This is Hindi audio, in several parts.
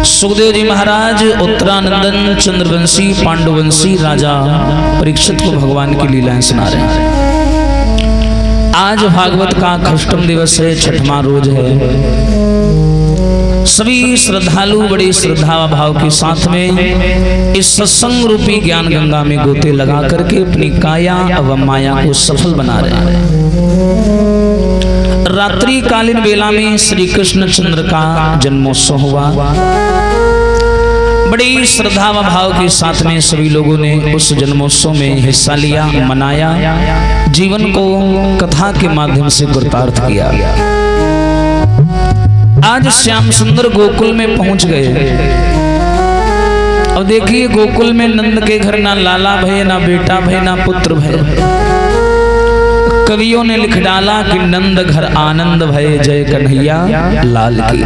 सुखदेव जी महाराज उत्तरानंदन चंद्रवंशी पांडुवंशी राजा परीक्षित को भगवान की लीलाएं सुना रहे हैं। आज भागवत का अष्टम दिवस है, छठवां रोज है। सभी श्रद्धालु बड़ी श्रद्धा भाव के साथ में इस सत्संग रूपी ज्ञान गंगा में गोते लगा करके अपनी काया एवं माया को सफल बना रहे हैं। रात्रि कालीन बेला में श्री कृष्ण चंद्र का जन्मोत्सव हुआ। बड़ी श्रद्धा व भाव के साथ में सभी लोगों ने उस जन्मोत्सव में हिस्सा लिया, मनाया, जीवन को कथा के माध्यम से गुरुतार्थ किया। आज श्याम सुंदर गोकुल में पहुंच गए। अब देखिए, गोकुल में नंद के घर ना लाला भय, ना बेटा भय, ना पुत्र भय। कवियों ने लिख डाला कि नंद घर आनंद भय, जय कन्हैया लाल की।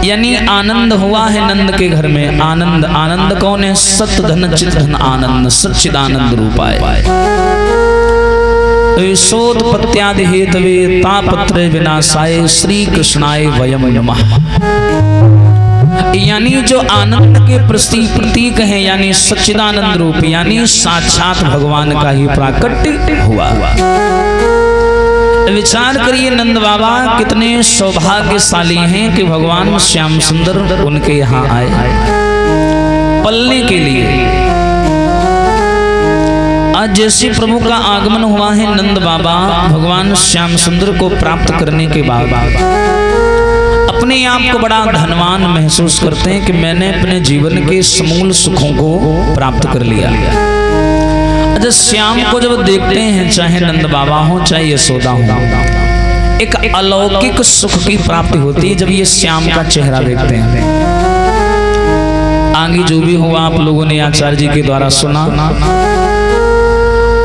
यानी आनंद हुआ है नंद के घर में। आनंद, आनंद कौन है? सत धन चित धन आनंद, सच्चिदानंद रूपाय। यशोदपत्यादि हेतवे तापत्र विनाशाय श्री कृष्णाय वयम नमः। यानी जो आनंद के प्रतीक है, यानी सच्चिदानंद रूप, यानी साक्षात भगवान का ही प्राकट्य हुआ। विचार करिए, नंद बाबा कितने सौभाग्यशाली हैं कि भगवान श्याम सुंदर उनके यहाँ आए पलने के लिए। आज जैसे प्रभु का आगमन हुआ है, नंद बाबा भगवान श्याम सुंदर को प्राप्त करने के बाद अपने आप को बड़ा धनवान महसूस करते हैं कि मैंने अपने जीवन के समूल सुखों को प्राप्त कर लिया। अच्छा, श्याम को जब देखते हैं, चाहे नंद बाबा हो चाहे यशोदा हो, एक अलौकिक सुख की प्राप्ति होती है जब ये श्याम का चेहरा देखते हैं। आगे जो भी हुआ आप लोगों ने आचार्य जी के द्वारा सुना।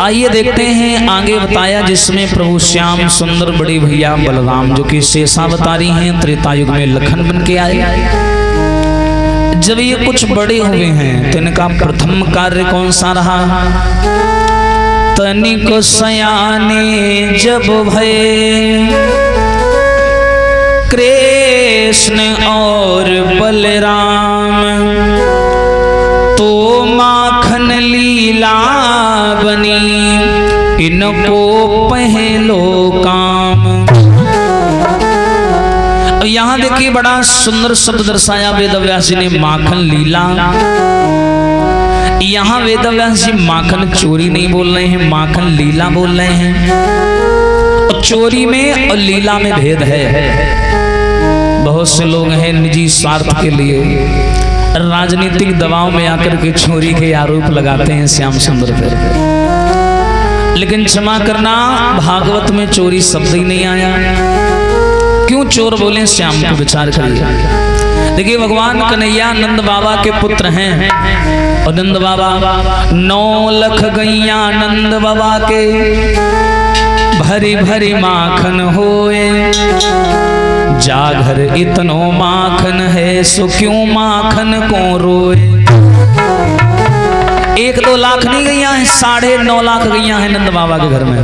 आइए देखते हैं आगे बताया, जिसमें प्रभु श्याम सुंदर बड़े भैया बलराम जो कि शेषावतारी हैं, त्रेतायुग में लखन बन के आए। जब ये कुछ बड़े हुए हैं तो इनका प्रथम कार्य कौन सा रहा? तनिक सयाने जब भये कृष्ण और बलराम, तो माखन लीला बनी इनको पहलो काम। यहाँ देखिए, बड़ा सुंदर शब्द दर्शाया वेदव्यास जी ने, माखन लीला। यहाँ वेदव्यास जी माखन चोरी नहीं बोल रहे हैं, माखन लीला बोल रहे हैं। और चोरी में और लीला में भेद है। बहुत से लोग हैं निजी स्वार्थ के लिए राजनीतिक दबाव में आकर के चोरी के आरोप लगाते हैं श्याम सुंदर पर। लेकिन क्षमा करना, भागवत में चोरी शब्द ही नहीं आया। क्यों चोर बोले श्याम को? विचार करिए। देखिए, भगवान कन्हैया नंद बाबा के पुत्र हैं और नंद बाबा 9 लाख गैया नंद बाबा के भरी भरी माखन होए, जागर इतनो माखन है सो क्यों माखन को रोए। 1-2 लाख नहीं गैया है, 9.5 लाख गैया है नंद बाबा के घर में।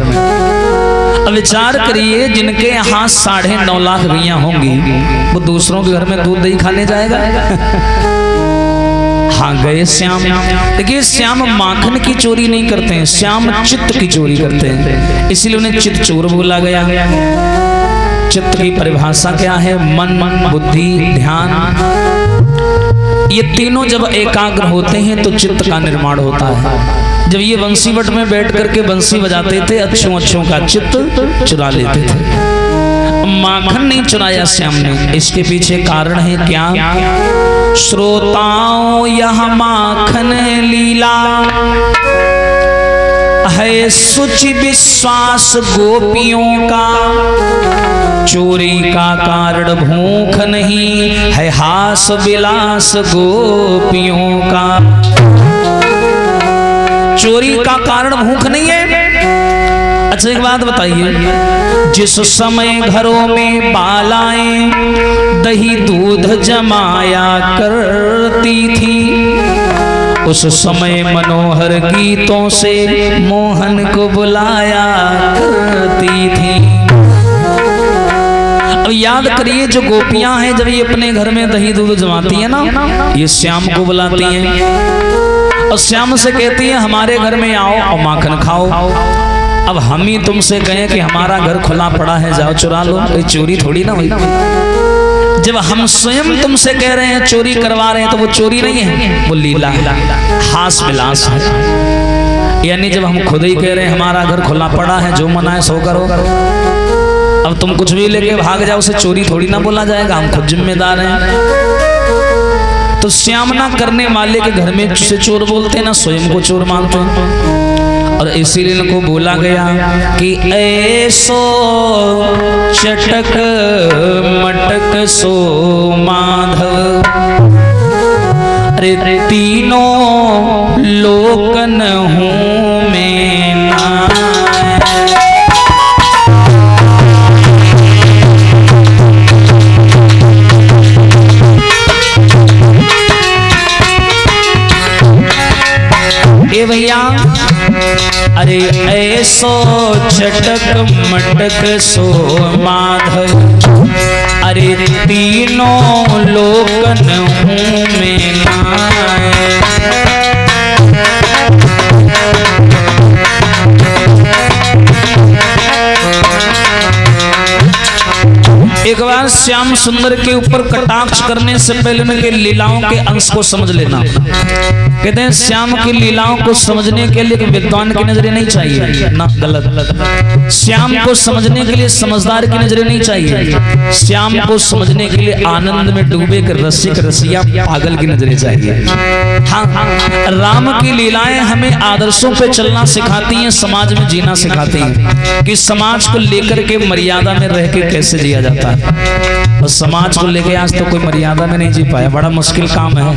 अब विचार करिए, जिनके यहाँ 9.5 लाख गैया होंगी वो दूसरों के घर में दूध दही खाने जाएगा? हाँ, गए श्याम। देखिए, श्याम माखन की चोरी नहीं करते हैं, श्याम चित्त की चोरी करते हैं, इसीलिए उन्हें चित्त चोर बोला गया। चित्त की परिभाषा क्या है? मन, बुद्धि, ध्यान। ये तीनों जब एकाग्र होते हैं तो चित्त का निर्माण होता है। जब ये बंसीवट में बैठ करके बंसी बजाते थे, अच्छों का चित्त चुरा लेते थे। माखन नहीं चुराया श्याम ने। इसके पीछे कारण है क्या? श्रोताओं यह माखन लीला है सुचि विश्वास गोपियों का, चोरी का कारण भूख नहीं है हास विलास गोपियों का। चोरी का कारण भूख नहीं है। अच्छा, एक बात बताइए, जिस समय घरों में बालाएं दही दूध जमाया करती थी, उस समय मनोहर गीतों से मोहन को बुलाया करती थी। अब याद करिए जो गोपियां हैं जब ये अपने घर में दही दूध जमाती है ना, ये श्याम को बुलाती हैं और श्याम से कहती है हमारे घर में आओ और माखन खाओ। अब हम ही तुमसे कहें कि हमारा घर खुला पड़ा है जाओ चुरा लो, कोई चोरी थोड़ी ना हुई। जब हम स्वयं तुमसे कह रहे हैं चोरी करवा रहे हैं तो वो चोरी नहीं है, वो लीला हास विलास है। यानी जब हम खुद ही कह रहे हैं हमारा घर खुला पड़ा है जो मना है सो करो, अब तुम कुछ भी लेके भाग जाओ उसे चोरी थोड़ी ना बोला जाएगा, हम खुद जिम्मेदार हैं। तो श्याम ना करने वाले के घर में से चोर बोलते ना स्वयं को चोर मानते हैं। और इसीलिए इनको बोला गया कि ऐसो चटक मटक सो माधव, अरे तीनों लोकन हूँ मैं ना। ए भैया अरे ऐसो चटक मटक सो माधव, अरे तीनों लोकन हूँ मैं नाय। एक बार श्याम सुंदर के ऊपर कटाक्ष करने से पहले उनके लीलाओं के अंश को समझ लेना। कहते हैं श्याम की लीलाओं को समझने के लिए विद्वान की नजरें नहीं चाहिए ना, गलत। श्याम को समझने के लिए समझदार की नजरें नहीं चाहिए, श्याम को समझने के लिए आनंद में डूबे कर रसिक रसिया पागल की नजरें चाहिए। हाँ, राम की लीलाएं हमें आदर्शों पे चलना सिखाती हैं, समाज में जीना सिखाती हैं कि समाज को लेकर के मर्यादा में रह के कैसे जिया जाता है। और समाज को लेके आज तो कोई मर्यादा में नहीं जी पाया, बड़ा मुश्किल काम है,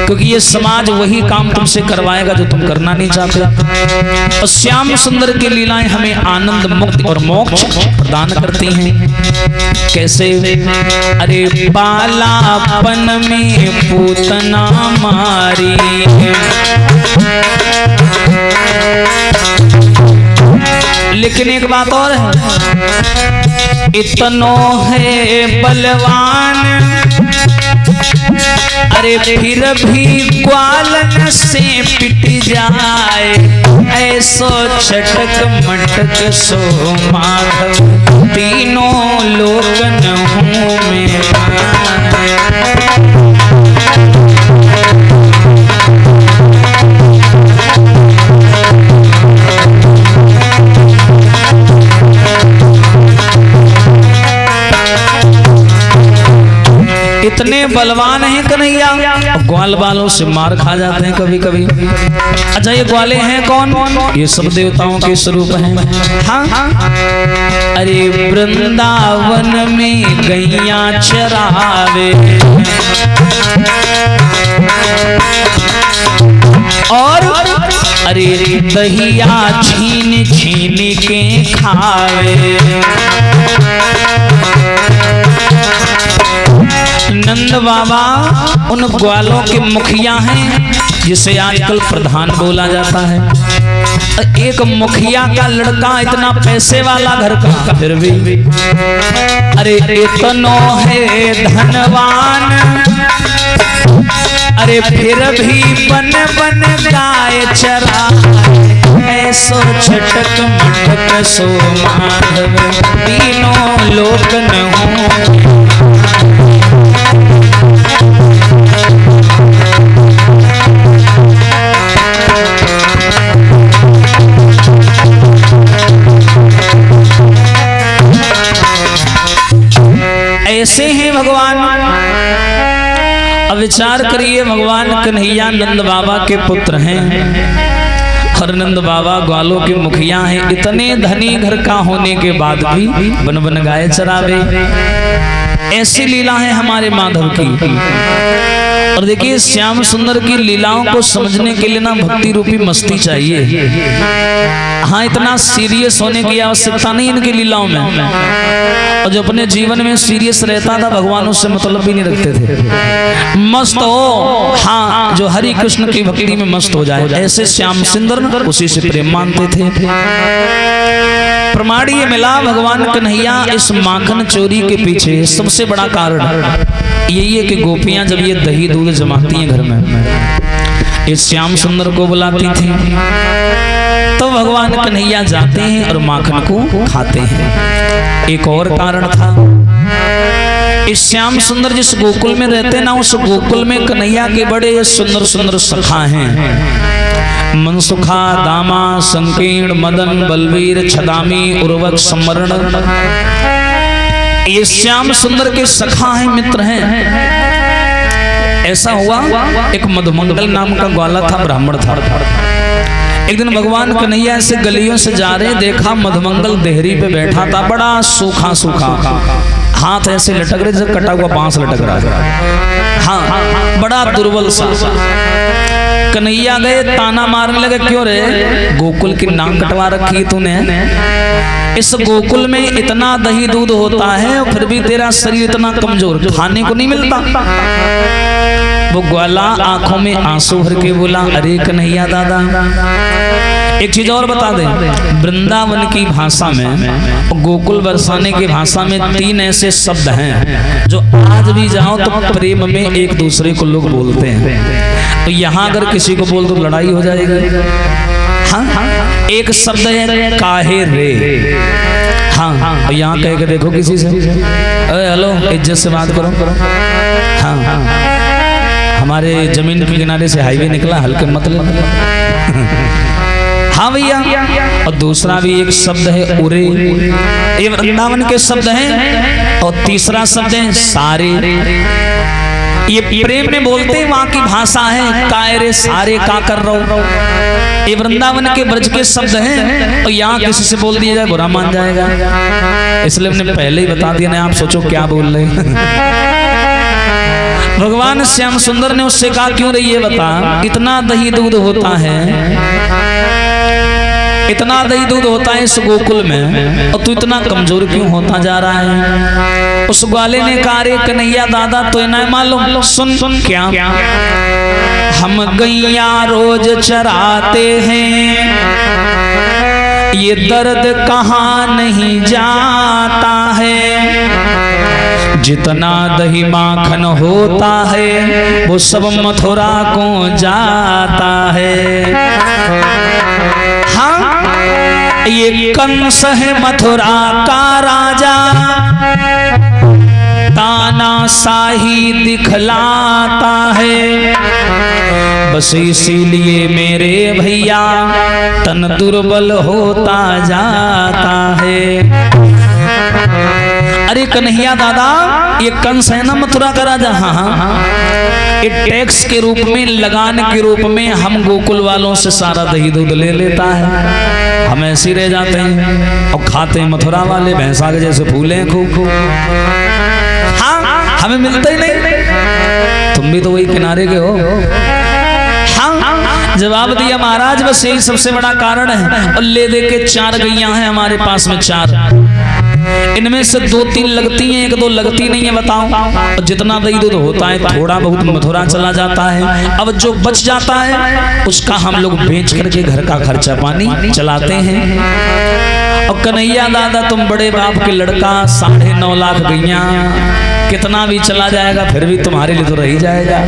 क्योंकि ये समाज वही काम तुमसे करवाएगा जो तुम करना नहीं चाहते। और श्याम सुंदर की लीलाएं हमें आनंद मुक्ति और मोक्ष प्रदान करती हैं। कैसे? अरे बालापन में पूतना मारी, लेकिन एक बात और है, इतनो है बलवान, अरे फिर भी ग्वालन से पिट जाए, ऐसो चटक मटक सो माधव, तीनों लोकन हूँ मैं। इतने बलवान हैं कन्हैया, ग्वाल बालों से मार खा जाते हैं कभी कभी। अच्छा ये ग्वाले हैं कौन? ये सब देवताओं के स्वरूप हैं। हाँ, अरे वृंदावन में गैया चरावे और अरे दहिया छीन छीन के खावे। नंद बाबा उन ग्वालों के मुखिया हैं जिसे आजकल प्रधान बोला जाता है। एक मुखिया का लड़का इतना पैसे वाला घर का, फिर भी अरे इतनो है धनवान, अरे फिर भी बन बन गाय चरा, ऐसो छटक मटक सो माधव, तीनों लोकन हूँ। ऐसे हैं भगवान। अब विचार करिए, भगवान कन्हैया नंद बाबा के पुत्र हैं और नंद बाबा ग्वालों के मुखिया हैं। इतने धनी घर का होने के बाद भी बन बन गाय चरावे। ऐसी लीला है हमारे माधव की। और देखिए श्याम सुंदर की लीलाओं को समझने के लिए ना भक्ति रूपी मस्ती चाहिए। हाँ, इतना सीरियस होने की आवश्यकता नहीं इनकी लीलाओं में। और जो अपने जीवन में सीरियस रहता था भगवान उससे मतलब भी नहीं रखते थे। मस्त हो, हाँ, जो हरि कृष्ण की भक्ति में मस्त हो जाए, ऐसे श्याम सुंदर उसी से प्रेम मानते थे। प्रमाण ये मिला भगवान कन्हैया इस माखन चोरी के पीछे सबसे बड़ा कारण यही है कि गोपियां जब ये दही दूध जमाती हैं घर में, इस श्याम सुंदर को बुलाती थी, तो भगवान कन्हैया जाते हैं और माखन को खाते हैं। एक और कारण था, इस श्याम सुंदर जिस गोकुल में रहते ना, उस गोकुल में कन्हैया के बड़े सुंदर सुंदर सखा हैं, मनसुखा, दामा, संकीर्ण, मदन, बलवीर, छदामी, उर्वक, सम्वरण। ये श्याम सुंदर के सखा हैं, मित्र हैं। ऐसा हुआ, एक मधुमंगल नाम का ग्वाला था, ब्राह्मण था। एक दिन भगवान कन्हैया से गलियों से जा रहे, देखा मधुमंगल देहरी पे बैठा था, बड़ा सूखा सूखा, हाथ ऐसे लटक रहे जैसे कटा हुआ बांस लटक रहा है, हाँ, बड़ा दुर्बल सा। कन्हैया गए, ताना मारने लगे, क्यों रे, गोकुल की नाक कटवा रखी है तूने, इस गोकुल में इतना दही दूध होता है और फिर भी तेरा शरीर इतना कमजोर, खाने को नहीं मिलता। वो ग्वाला आंखों में आंसू भर के बोला, अरे कन्हैया दादा, एक चीज और बता दे, वृंदावन की भाषा में, गोकुल बरसाने की भाषा में 3 ऐसे शब्द हैं जो आज भी जाओ तो प्रेम में एक दूसरे को लोग बोलते हैं। तो यहाँ अगर किसी को बोल तो लड़ाई हो जाएगी। हाँ, एक शब्द है काहे रे, हाँ, यहाँ कह के देखो किसी से, अरे हेलो, इज्जत से बात करो। हाँ, हमारे जमीन के किनारे से हाईवे निकला, हल्के मत ले। हाँ भैया, और दूसरा भी एक शब्द है उरे, ये वृंदावन के शब्द हैं। और तीसरा शब्द है सारे, ये प्रेम में बोलते हैं, वहां की भाषा है कायरे सारे का कर रहो, ये वृंदावन के ब्रज के शब्द हैं। और यहाँ किसी से बोल दिया जाए बुरा मान जाएगा, इसलिए हमने पहले ही बता दिया ना, आप सोचो क्या बोल रहे हैं। भगवान श्याम सुंदर ने उससे कहा, क्यों रे ये बता, इतना दही दूध होता है, इतना दही दूध होता है इस गोकुल में, और तू इतना कमजोर क्यों होता जा रहा है। उस ग्वाले ने कहा, रे कन्हैया दादा, तो ना मालूम, सुन क्या, हम गैया रोज चराते हैं, ये दर्द कहाँ नहीं जाता है, जितना दही माखन होता है वो सब मथुरा को जाता है। हाँ, ये कंस है मथुरा का राजा, तानाशाही दिखलाता है, बस इसीलिए मेरे भैया तन दुर्बल होता जाता है। अरे कन्हैया दादा, ये कंस है ना मथुरा का राजा, हाँ, ये टैक्स के रूप में, लगान के रूप में हम गोकुल वालों से सारा दही दूध ले लेता है, हम ऐसे ही रह जाते हैं और खाते हैं मथुरा वाले भैंसा के जैसे फूले खूब, हाँ, हमें मिलता ही नहीं। तुम भी तो वही किनारे के हो। हाँ, जवाब दिया महाराज, बस यही सबसे बड़ा कारण है। और ले दे के 4 गैया हैं हमारे पास में, 4, इनमें से 2-3 लगती हैं, 1-2 लगती नहीं है, बताओ। और जितना दही दूध होता है थोड़ा बहुत मथुरा चला जाता है, अब जो बच जाता है उसका हम लोग बेच करके घर का खर्चा पानी चलाते हैं। और कन्हैया दादा, तुम बड़े बाप के लड़का, 9.5 लाख गैया, कितना भी चला जाएगा फिर भी तुम्हारे लिए तो रह ही जाएगा।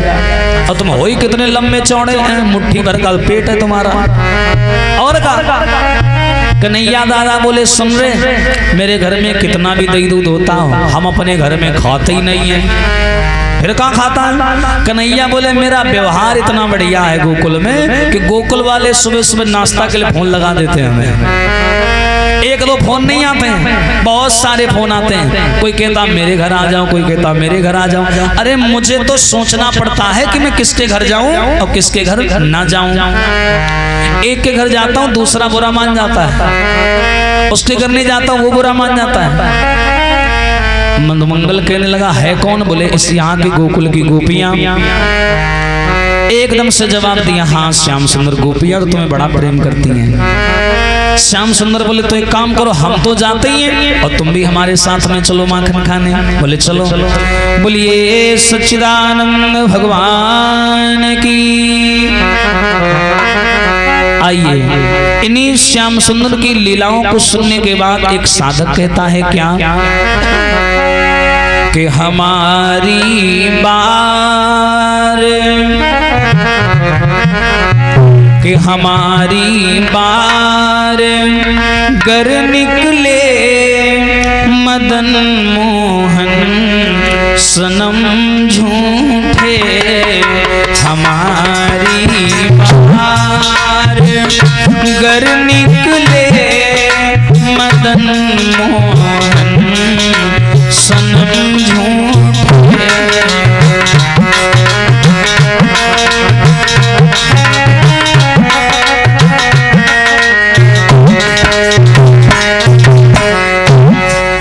और तुम हो ही कितने लंबे चौड़े हैं, मुट्ठी भर का पेट है तुम्हारा। और कन्हैया दादा बोले, सुन रहे, मेरे घर में कितना भी दही दूध होता हो, हम अपने घर में खाते ही नहीं है, फिर कहाँ खाता है। कन्हैया बोले, मेरा व्यवहार इतना बढ़िया है गोकुल में कि गोकुल वाले सुबह सुबह नाश्ता के लिए फोन लगा देते हैं हमें। 1-2 फोन नहीं आते हैं, बहुत सारे फोन आते हैं। कोई कहता मेरे घर आ जाओ, कोई कहता मेरे घर आ जाओ। अरे मुझे तो सोचना पड़ता है कि मैं किसके घर जाऊं और किसके घर ना जाऊं। एक के घर जाता हूं, दूसरा बुरा मान जाता है, उसके घर नहीं जाता हूं, वो बुरा मान जाता है। मंदमंगल कहने लगा, है कौन? बोले, इस यहाँ की गोकुल की गोपियां। एकदम से जवाब दिया, हाँ श्याम सुंदर गोपियां तो तुम्हें बड़ा प्रेम करती हैं। श्याम सुंदर बोले, तो एक काम करो, हम तो जाते ही हैं और तुम भी हमारे साथ में चलो माखन खाने। बोले चलो। बोलिए सच्चिदानंद भगवान की। आइए इन्हीं श्याम सुंदर की लीलाओं को सुनने के बाद एक साधक कहता है क्या कि हमारी बार गर निकले मदन मोहन सनम झूठे हमारी बार गर निकले मदन मोहन सनम झूठे।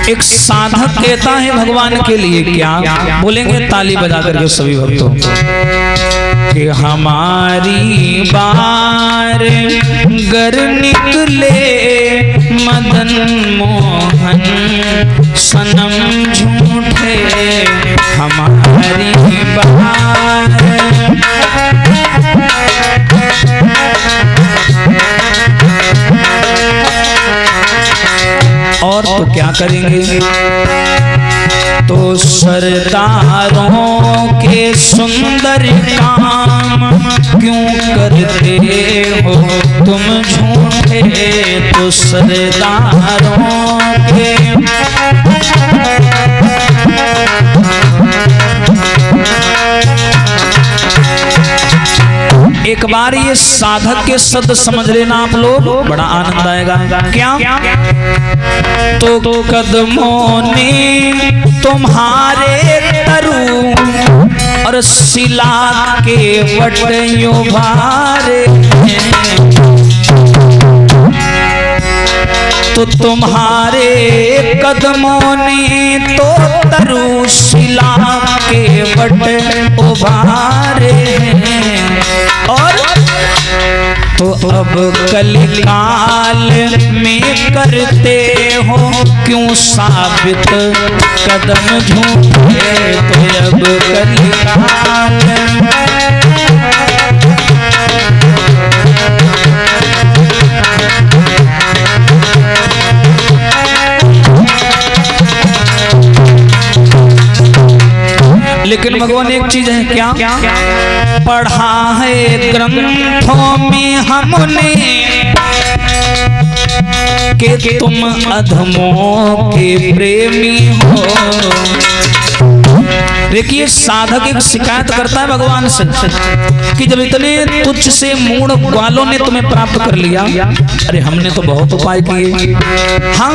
एक साधक कहता है भगवान के लिए क्या बोलेंगे, ताली बजा करके सभी भक्तों कि हमारी बार गर निकले मदन मोहन सनम झूठे हमारी बार। और तो क्या करेंगे, तो सरदारों के सुंदर काम क्यों करते हो तुम झूठे, तो सरदारों के एक बार ये साधक के शब्द समझ लेना आप लोग, बड़ा आनंद आएगा। क्या तो कदमों ने तुम्हारे तरु और शिला के वटयों भारे, तो तुम्हारे कदमों ने तो तरु शिला के वट उभारे हैं। और तो अब कलिकाल में करते हो क्यों साबित कदम झूठे, तो अब कलिकाल लेकिन भगवान एक चीज है क्या, पढ़ा है ग्रंथों में हमने कि तुम अधमों के प्रेमी हो। देखिए साधक एक शिकायत करता है भगवान से कि जब इतने तुच्छ से मूढ़ ग्वालों ने तुम्हें प्राप्त कर लिया, अरे हमने तो बहुत उपाय किए। हाँ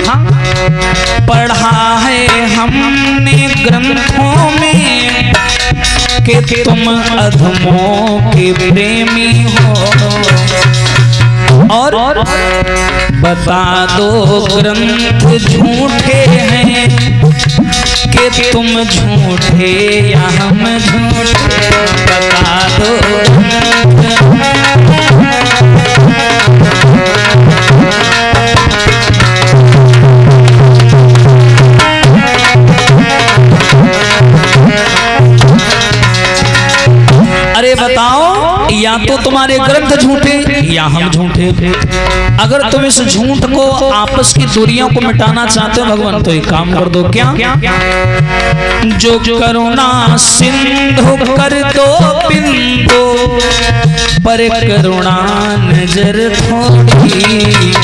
पढ़ा है हमने ग्रंथों में कि तुम अधमों के प्रेमी हो, और बता दो ग्रंथ झूठे हैं कि तुम झूठे या हम झूठे, बता दो। अरे बताओ, या तो तुम्हारे ग्रंथ झूठे या हम झूठे। अगर तुम इस झूठ को आपस की दूरियों को मिटाना चाहते हो भगवान, तो एक काम कर दो। क्या जो करुणा सिंधु कर दो बिंदु पर करुणा नजर थोड़ी।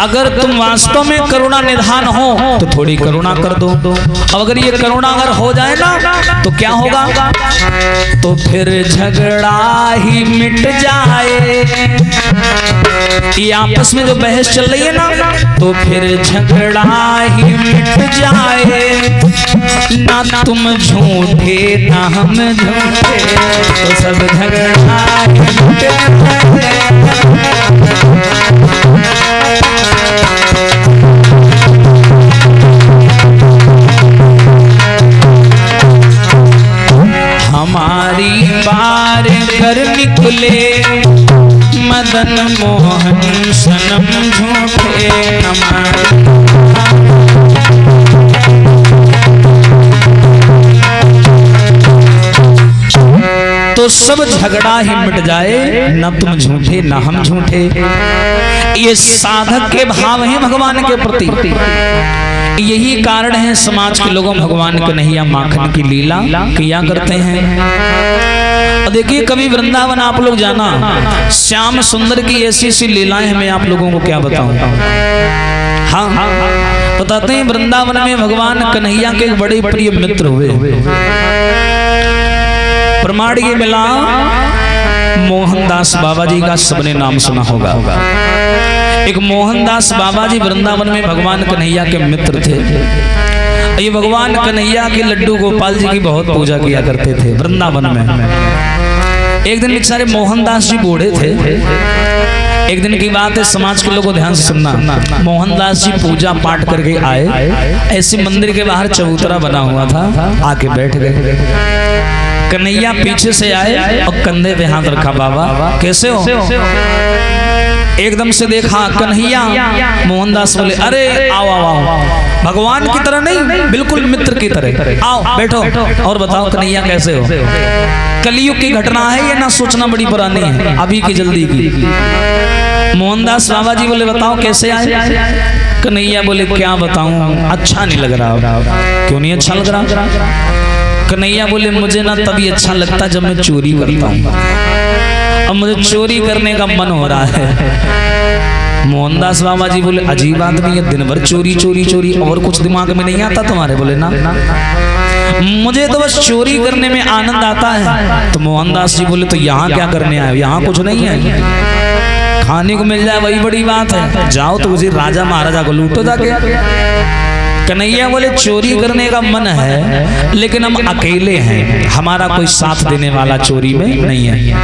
अगर तुम वास्तव में करुणा निधान हो तो थोड़ी करुणा कर दो। अब अगर ये करुणा अगर हो जाए ना तो क्या होगा, तो फिर झगड़ा ही मिट जाए। ये आपस में जो बहस चल रही है ना, तो फिर झगड़ा ही मिट जाए। ना तुम झूठे ना हम झूठे, तो सब झगड़ा ही मिट जाए। हमारी बार कर निकले मदन मोहन सनम झूठे हमारे। तो सब झगड़ा ही मिट जाए, न तुम झूठे न हम झूठे। ये साधक के भाव हैं भगवान के प्रति। यही कारण है समाज के लोगों भगवान कन्हैया माखन की लीला किया करते हैं। और देखिए कभी वृंदावन आप लोग जाना, श्याम सुंदर की ऐसी ऐसी लीलाएं मैं आप लोगों को क्या बताऊं। हाँ बताते हैं, वृंदावन में भगवान कन्हैया के बड़े प्रिय मित्र हुए। प्रमाण ये मिला, मोहनदास बाबा जी का सबने नाम सुना होगा। एक मोहनदास बाबा जी वृंदावन में भगवान कन्हैया के मित्र थे। ये भगवान कन्हैया के लड्डू गोपाल जी की बहुत पूजा किया करते थे वृंदावन में। एक दिन बेचारे मोहनदास जी बूढ़े थे। एक दिन की बात है, समाज के लोगों ध्यान से सुनना। मोहनदास जी पूजा पाठ करके आए, ऐसे मंदिर के बाहर चबूतरा बना हुआ था, आके बैठ गए। कन्हैया पीछे से आए और कंधे पे हाथ रखा, बाबा कैसे हो। एकदम से देखा कन्हैया, मोहनदास बोले अरे आओ आओ आओ, भगवान की तरह नहीं, बिल्कुल मित्र की तरह, आओ बैठो और बताओ कन्हैया कैसे हो। कलयुग की घटना है ये, ना सोचना बड़ी पुरानी है, अभी की जल्दी की। मोहनदास बाबा जी बोले बताओ कैसे आए। कन्हैया बोले क्या बताऊं, अच्छा नहीं लग रहा। क्यों नहीं अच्छा लग रहा। कन्हैया बोले मुझे ना तभी अच्छा लगता जब मैं चोरी करता हूँ, अब मुझे चोरी करने का मन हो रहा है। मोहनदास बाबा जी बोले अजीब आदमी है, दिन भर चोरी चोरी चोरी, और कुछ दिमाग में नहीं आता तुम्हारे। बोले ना, मुझे तो बस चोरी करने में आनंद आता है। तो मोहनदास जी बोले तो यहाँ क्या करने आए, यहाँ कुछ नहीं है, खाने को मिल जाए वही बड़ी बात है, जाओ तो उसी राजा महाराजा को लूटो जाके। कन्हैया बोले चोरी करने का मन है, लेकिन हम अकेले हैं, हमारा कोई साथ देने वाला चोरी में नहीं है।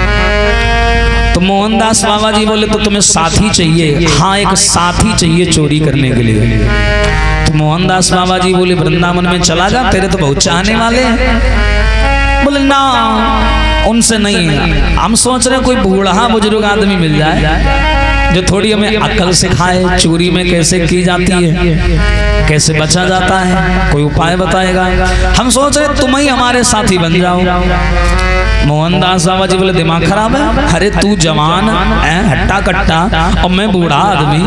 तो मोहनदास बाबा जी बोले तो तुम्हें साथी चाहिए। हाँ एक साथी चाहिए चोरी करने के लिए। तो मोहनदास बाबा जी बोले वृंदावन में चला जा, तेरे तो बहुत चाहने वाले हैं। बोले ना उनसे नहीं, हम सोच रहे कोई बूढ़ा बुजुर्ग आदमी मिल जाए जो थोड़ी हमें अक्ल सिखाए, चोरी में कैसे की जाती है, कैसे बचा जाता है, कोई उपाय बताएगा। हम सोच रहे तुम ही हमारे साथी बन जाओ। मोहनदास बाबा जी बोले दिमाग खराब है, अरे तू जवान है हट्टा कट्टा और मैं बूढ़ा आदमी,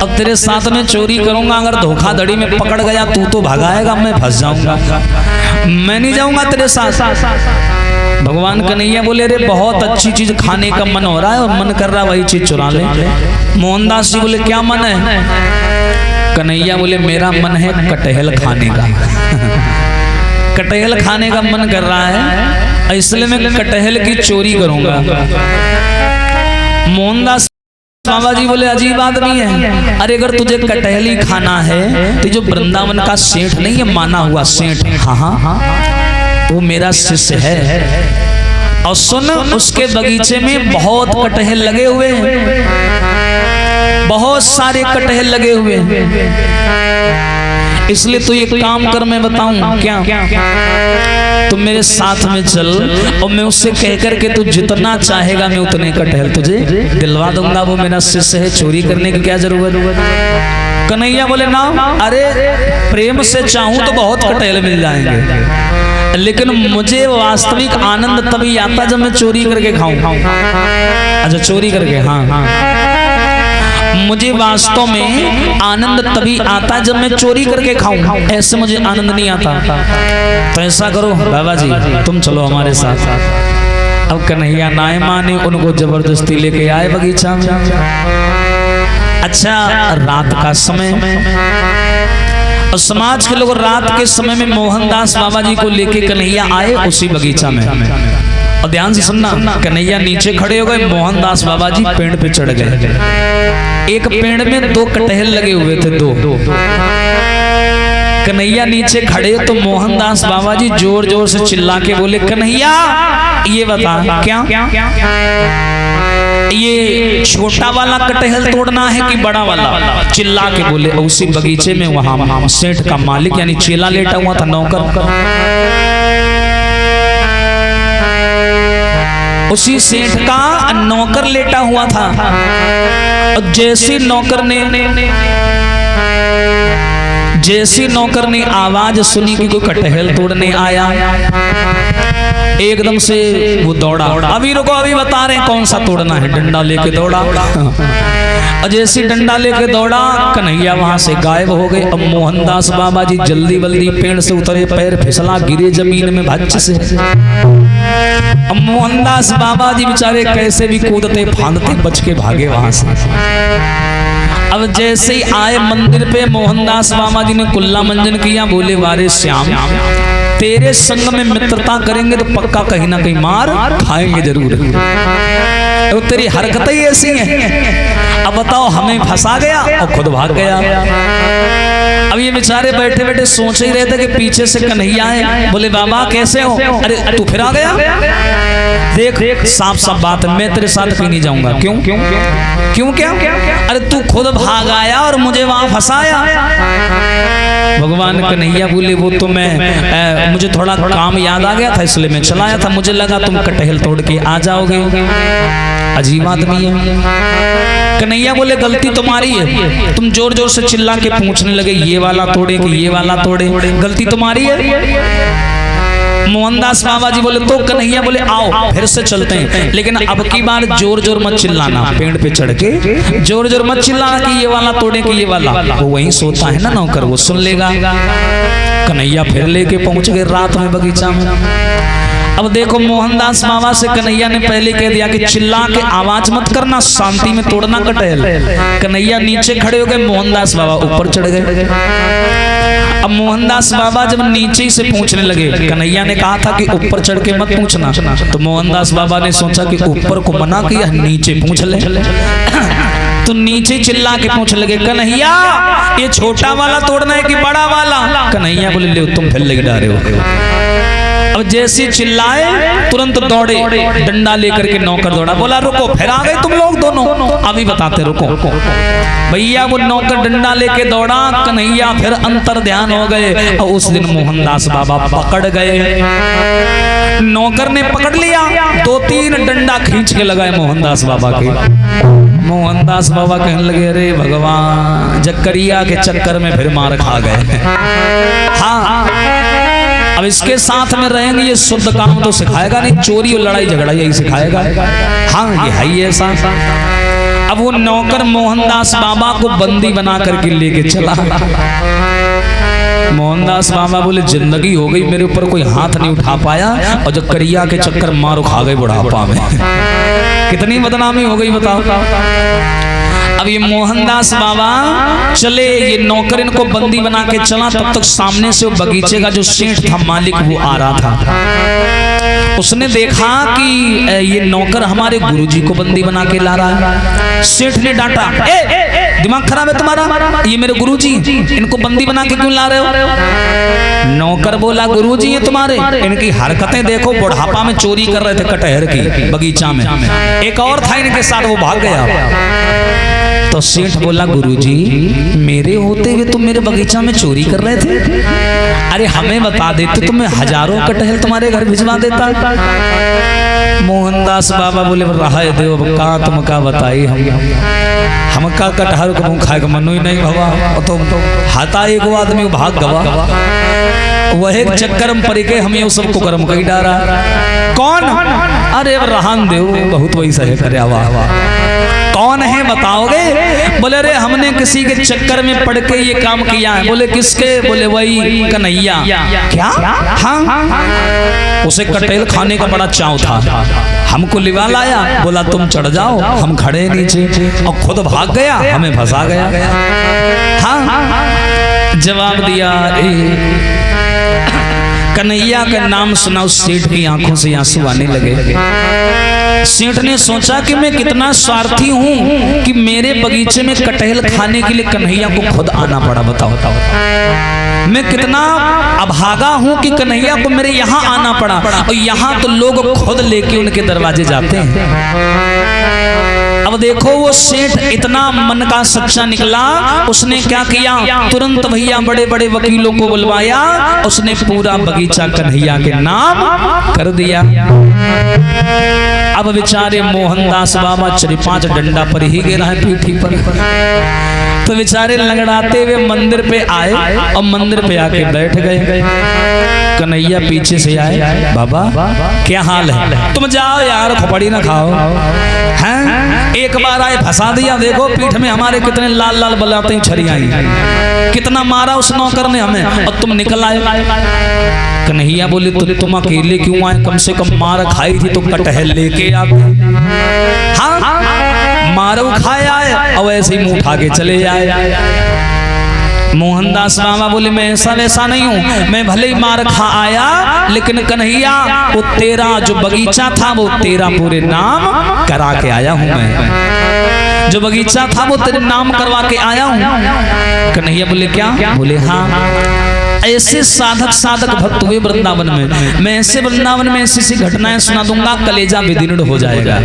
अब तेरे साथ में चोरी करूंगा, अगर धोखाधड़ी में पकड़ गया तू तो भगाएगा, मैं फंस जाऊंगा, मैं नहीं जाऊंगा तेरे साथ। भगवान कन्हैया बोले अरे बहुत अच्छी चीज खाने का मन हो रहा है और मन कर रहा है वही चीज चुरा ले। मोहनदास जी बोले क्या मन है। कन्हैया बोले मेरा मन है कटहल खाने का। कटहल खाने का मन कर रहा है, इसलिए मैं कटहल की चोरी करूंगा। मोहनदास बाबा जी बोले अजीब आदमी है, अरे अगर तुझे कटहल ही खाना है तो जो वृंदावन का सेठ नहीं है, माना हुआ सेठ, हाँ हाँ वो मेरा शिष्य है। और सुन उसके बगीचे में बहुत कटहल लगे हुए हैं, बहुत सारे कटहल लगे हुए हैं, इसलिए तू एक काम कर, मैं बताऊं क्या, तुम मेरे साथ में चल और मैं उससे कह करके तू जितना चाहेगा मैं उतने कटहल तुझे दिलवा दूंगा, वो मेरा शिष्य है, चोरी करने की क्या जरूरत। कन्हैया बोले ना, अरे प्रेम से चाहूं तो बहुत कटहल मिल जाएंगे, लेकिन मुझे वास्तविक आनंद तभी आता जब मैं चोरी करके खाऊं। अच्छा चोरी करके, हाँ मुझे वास्तव में आनंद तभी आता जब मैं चोरी करके खाऊं, ऐसे मुझे आनंद नहीं आता। तो ऐसा करो बाबा जी तुम चलो हमारे साथ। अब कन्हैया नाय माने, उनको जबरदस्ती लेके आए बगीचा में। अच्छा रात का समय, और समाज के लोग रात के समय में मोहनदास बाबा जी को लेके कन्हैया आए उसी बगीचा में। और ध्यान से सुनना, कन्हैया नीचे खड़े हो गए, मोहनदास बाबा जी पेड़ पे चढ़ गए। एक पेड़ में दो कटहल लगे हुए थे, दो। कन्हैया नीचे खड़े तो मोहनदास बाबा जी जोर जोर से चिल्ला के बोले कन्हैया ये बता क्या ये छोटा वाला कटहल तोड़ना है कि बड़ा वाला। चिल्ला के बोले। उसी बगीचे में वहां सेठ का मालिक यानी चेला लेटा हुआ था, नौकर। उसी सेठ का नौकर लेटा हुआ था। और जैसी नौकर ने आवाज सुनी कि कोई कटहल तोड़ने आया, एकदम से वो दौड़ा। अभी रुको, अभी बता रहे हैं कौन सा तोड़ना है। डंडा लेके दौड़ा और जैसे डंडा लेके दौड़ा कन्हैया वहां से गायब हो गए। अब मोहनदास बाबा जी जल्दी बल्दी पेड़ से उतरे, पैर फिसला, गिरे जमीन में भच्च से। अब मोहनदास बाबा जी बेचारे कैसे भी कूदते फांदते बच के भागे वहां से। अब जैसे ही आए मंदिर पे मोहनदास बाबा जी ने कुल्ला मंजन किया, बोले वारे श्याम तेरे संग में मित्रता करेंगे तो पक्का कहीं ना कहीं मार खाएंगे जरूर, तो तेरी हरकतें ऐसी हैं। अब बताओ, हमें फंसा गया और खुद भाग गया। अब ये बेचारे बैठे बैठे सोच ही रहे थे कि पीछे से कन्हैया है। बोले बाबा कैसे हो? अरे तू फिर आ गया? देख साफ साफ बात है, मैं तेरे साथ कहीं नहीं जाऊंगा। क्यों क्यों क्यों क्या? अरे तू खुद भाग आया और मुझे वहां फंसाया। भगवान कन्हैया बोले वो तो मैं मुझे थोड़ा काम याद आ गया था इसलिए मैं चला आया था, मुझे लगा तुम कटहल तोड़ के आ जाओगे। अजीब आदमी है। कन्हैया बोले गलती तुम्हारी है, तुम जोर जोर से चिल्ला के पूछने लगे ये वाला तोड़े कि ये वाला तोड़े, गलती तुम्हारी है। मोहनदास बाबा जी बोले तो कन्हैया बोले आओ फिर से चलते हैं, लेकिन अब की बार जोर जोर मत चिल्लाना, पेड़ पे चढ़ के जोर जोर मत चिल्लाना कि ये वाला तोड़े कि ये वाला। वो वहीं सोता है ना नौकर, वो सुन लेगा। कन्हैया फिर लेके पहुंच गए रात में बगीचा में। अब देखो मोहनदास बाबा से कन्हैया ने पहले कह दिया कि चिल्ला के आवाज मत करना, शांति में तोड़ना कटहल। कन्हैया नीचे खड़े हो गए, मोहनदास बाबा ऊपर चढ़ गए। अब मोहनदास बाबा जब नीचे से पूछने लगे, कन्हैया ने कहा था कि ऊपर चढ़ के मत पूछना, तो मोहनदास बाबा ने सोचा कि ऊपर को मना किया, नीचे पूछ ले। तो नीचे चिल्ला के पूछ लगे कन्हैया ये छोटा वाला तोड़ना है कि बड़ा वाला? कन्हैया बोले ले तुम फिर लेके डाले हो। अब जैसे चिल्लाए तुरंत दौड़े, डंडा लेकर के नौकर दौड़ा। बोला रुको, फिर आ गए तुम लोग दोनों? अभी बताते, रुको भैया। वो नौकर डंडा लेके दौड़ा, कन्हैया फिर अंतर ध्यान हो गए और उस दिन मोहनदास बाबा पकड़ गए। नौकर ने पकड़ लिया, 2-3 डंडा खींच के लगाए मोहनदास बाबा के। मोहनदास बाबा कहने लगे अरे भगवान, जक्करिया के चक्कर में फिर मार खा गए। हाँ, अब इसके साथ में रहेंगे ये शुद्ध काम तो सिखाएगा नहीं, चोरी और लड़ाई झगड़ा यही सिखाएगा। हाँ ये है ही ऐसा। अब वो नौकर मोहनदास बाबा को बंदी बना करके लेके चला। मोहनदास बाबा बोले जिंदगी हो गई, मेरे ऊपर कोई हाथ नहीं उठा पाया और जक्करिया के चक्कर मारो खा गए बुढ़ापा में। कितनी बदनामी हो गई बताओ। अब ये मोहनदास बाबा चले, ये नौकर इनको बंदी बना के चला। तब तक सामने से वो बगीचे का जो सेठ था मालिक वो आ रहा था। उसने देखा कि ये नौकर हमारे गुरुजी को बंदी बना के ला रहा है। सेठ ने डांटा, दिमाग खराब है तुम्हारा? ये मेरे गुरुजी, इनको बंदी बना के क्यों ला रहे हो? नौकर बोला गुरुजी ये तुम्हारे, इनकी हरकतें देखो, बुढ़ापा में चोरी कर रहे थे कटहर की बगीचा में। एक और था इनके साथ, वो भाग गया। तो सेठ बोला गुरुजी मेरे होते हुए तुम मेरे बगीचा में चोरी कर रहे थे? अरे हमें बता देते तो मैं हजारों कटहल तुम्हारे घर भिजवा देता। मोहनदास बाबा बोले रहा देव का तुम का बताई, हम का कटहल को मुँह खाए का मनु ही नहीं भवा। तो हाथा एक आदमी भाग गवा, वह चक्कर में पड़ के हमें सबको गर्म कही डारा। कौन? अरे रहन देव बहुत वैसा है करे आवा। कौन है बताओगे? बोले अरे हमने किसी के चक्कर में पड़ के ये काम किया है। बोले किसके? बोले वही कन्हैया। क्या? हाँ, उसे कटहल खाने का बड़ा चाव था, हमको लिवा लाया, बोला तुम चढ़ जाओ, हम खड़े नीचे और खुद भाग गया, हमें फंसा गया। हाँ, जवाब दिया। कन्हैया का नाम सुना, उस सेठ की आंखों से आंसू आने लगे। सेठ ने सोचा कि मैं कितना स्वार्थी हूं कि मेरे बगीचे में कटहल खाने के लिए कन्हैया को खुद आना पड़ा। बताओ मैं कितना अभागा हूं कि कन्हैया को मेरे यहाँ आना पड़ा, और यहाँ तो लोग खुद लेके उनके दरवाजे जाते हैं। अब देखो वो सेठ इतना मन का सच्चा निकला, उसने क्या किया, तुरंत भैया बड़े बड़े वकीलों को बुलवाया, उसने पूरा बगीचा कन्हैया के नाम कर दिया। अब बेचारे मोहनदास बाबा 4-5 डंडा पर ही गिरा है पीठी पर। तो बेचारे लंगड़ाते हुए मंदिर पे आए और मंदिर पे आके बैठ गए। कन्हैया पीछे से आए, बाबा क्या हाल है? तुम जाओ यार, खोपड़ी ना खाओ। हैं? एक बार आए फंसा दिया, देखो पीठ में हमारे कितने लाल लाल बलाते छरियां, कितना मारा उस नौकर ने हमें, और तुम निकल आए। कन्हैया बोले तो तुम अकेले क्यों आए? कम से कम मार खाई थी तो कटहल लेके आते। हाँ, मारो खाया है और ऐसे ही मुंह उठा के चले आए। मोहनदास बाबा बोले मैं ऐसा वैसा नहीं हूँ, मैं भले ही मार खा आया, लेकिन कन्हैया वो तेरा जो बगीचा था वो तेरा पूरे नाम करा के आया हूँ। मैं जो बगीचा था वो तेरे नाम करवा के आया हूँ। कन्हैया बोले क्या? बोले हाँ, ऐसे साधक भक्त हुए वृंदावन में, मैं ऐसे वृंदावन में ऐसी घटनाएं सुना दूंगा, कलेजा विदीर्ण हो जाएगा।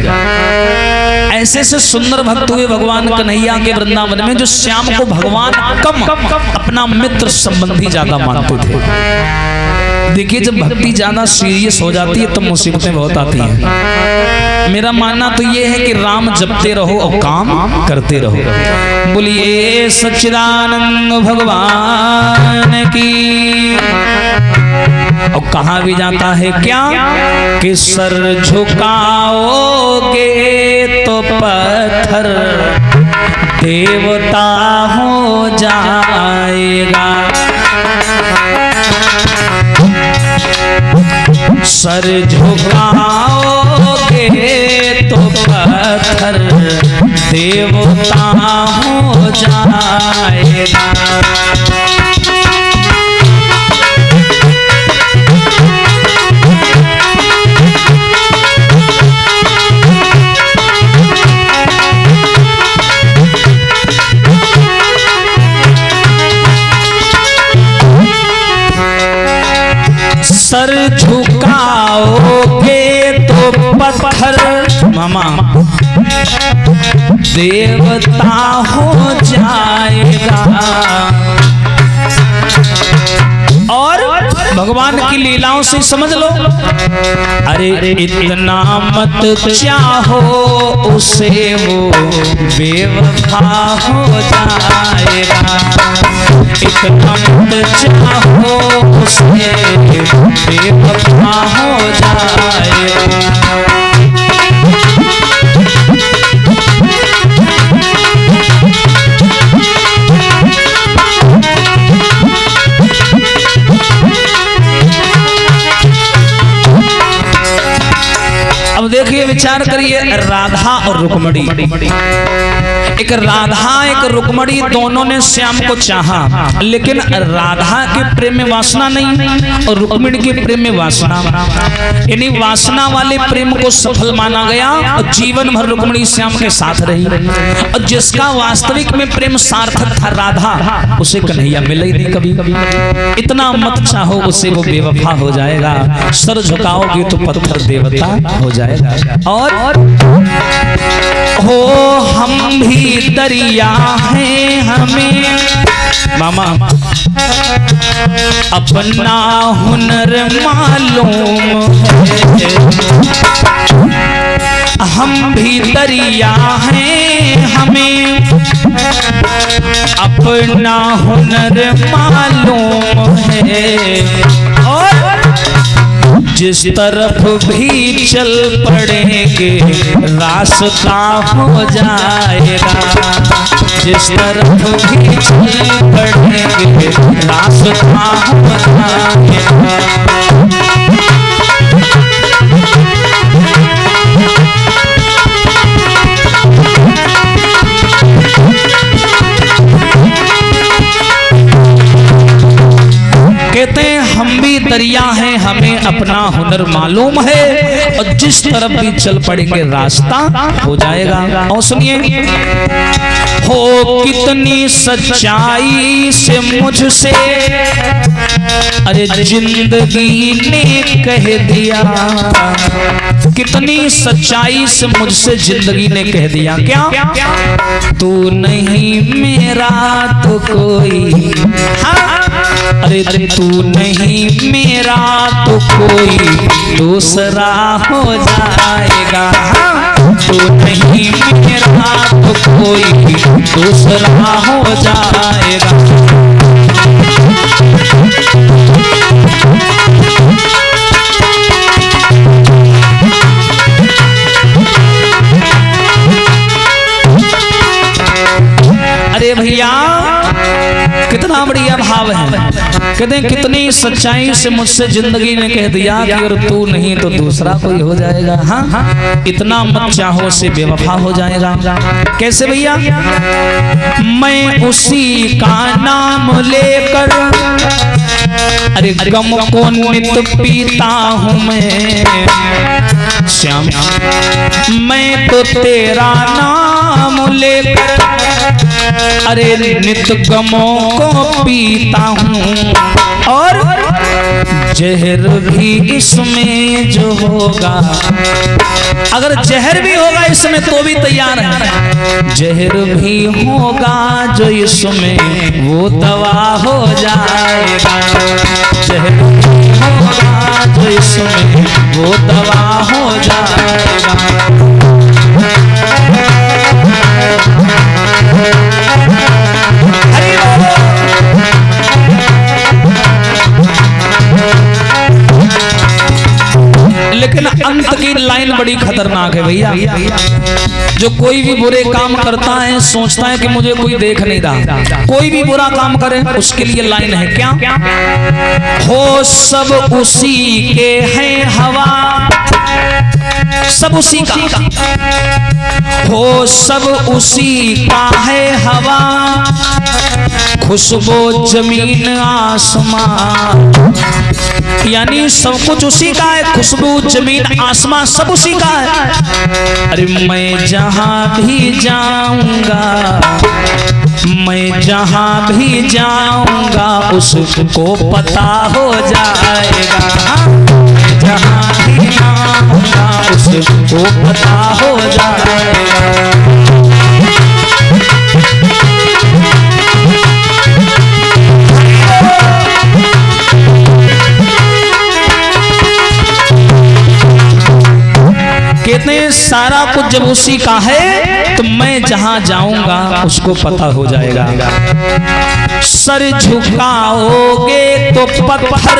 ऐसे से सुंदर भक्त हुए भगवान कन्हैया के वृंदावन में, जो श्याम को भगवान कम अपना मित्र संबंधी ज्यादा मानते थे। देखिए जब भक्ति ज्यादा सीरियस हो जाती है तो मुसीबतें बहुत आती हैं। मेरा मानना तो ये है कि राम जपते रहो और काम करते रहो। बोलिए सच्चिदानंद भगवान की। और कहा भी जाता है क्या कि सर झुकाओगे तो पत्थर देवता हो जाएगा। सर झुकाओगे तो पत्थर देवता हो जाएगा। सर झुकाओगे तो पत्थर मामा देवता हो जाएगा। और भगवान की लीलाओं से समझ लो, अरे इतना मत चाहो उसे वो बेवफा हो जाएगा। इतना मत चाहो उसे बेवफा हो जाएगा। अब देखिए विचार करिए, राधा और रुक्मणी, एक राधा एक रुक्मणी, दोनों ने श्याम को चाहा, लेकिन राधा के प्रेम में वासना नहीं और रुक्मिणी के प्रेम में वासना, यानी वासना वाले प्रेम को सफल माना गया और जीवन भर रुक्मिणी श्याम के साथ रही। और जिसका वास्तविक में प्रेम सार्थक था राधा, उसे कन्हैया मिला ही नहीं कभी। इतना मत चाहो उसे वो बेवफा हो जाएगा। सर झुकाओगे तो पत्थर देवता हो जाएगा। और हो हम भी दरिया हैं, हमें मामा अपना हुनर मालूम है। हम भी दरिया हैं, हमें अपना हुनर मालूम है। और जिस तरफ भी चल पड़ेंगे रास्ता हो जाएगा। जिस तरफ भी चल पड़ेंगे रास्ता हो जाएगा। कहते हैं हम भी दरिया हैं, हमें अपना हुनर मालूम है, और जिस तरफ भी चल पड़ेंगे रास्ता हो जाएगा। और सुनिए, हो कितनी सच्चाई से मुझसे अरे जिंदगी ने कह दिया। कितनी सच्चाई से मुझसे जिंदगी ने कह दिया क्या? तू नहीं मेरा तो कोई, हाँ अरे तू नहीं मेरा तो कोई दूसरा हो जाएगा। तू नहीं मेरा तो कोई दूसरा हो जाएगा। अरे भैया कितना बढ़िया भाव है। कहते हैं कितनी सच्चाई से मुझसे जिंदगी ने कह दिया कि अगर तू नहीं तो दूसरा कोई हो जाएगा। हाँ, इतना मत चाहो से बेवफा हो जाएगा। कैसे भैया? मैं उसी का नाम लेकर अरे गम को नित पीता हूँ मैं श्याम, मैं तो तेरा नाम लेकर अरे नित गमों को पीता हूँ, और जहर भी इसमें जो होगा, अगर जहर भी होगा इसमें तो भी तैयार है। जहर भी होगा जो इसमें वो दवा हो जाएगा। जहर भी होगा जो इसमें वो दवा हो जाएगा। लेकिन अंत की लाइन बड़ी खतरनाक है भैया। जो कोई भी बुरे काम करता है सोचता है कि मुझे कोई देख नहीं रहा। कोई भी बुरा काम करे उसके लिए लाइन है क्या? हो सब उसी के हैं हवा, सब उसी का हो, सब उसी का है हवा, खुशबू जमीन आसमां, यानी सब कुछ उसी का है। खुशबू जमीन आसमां सब उसी का है। अरे मैं जहां भी जाऊंगा, मैं जहां भी जाऊंगा उसको पता हो जाएगा। मैं जहां भी जाऊंगा उसको पता हो जाएगा। कहते हैं सारा कुछ जब उसी का है तो मैं जहां जाऊंगा उसको पता हो जाएगा। सर झुकाओगे तो पत्थर,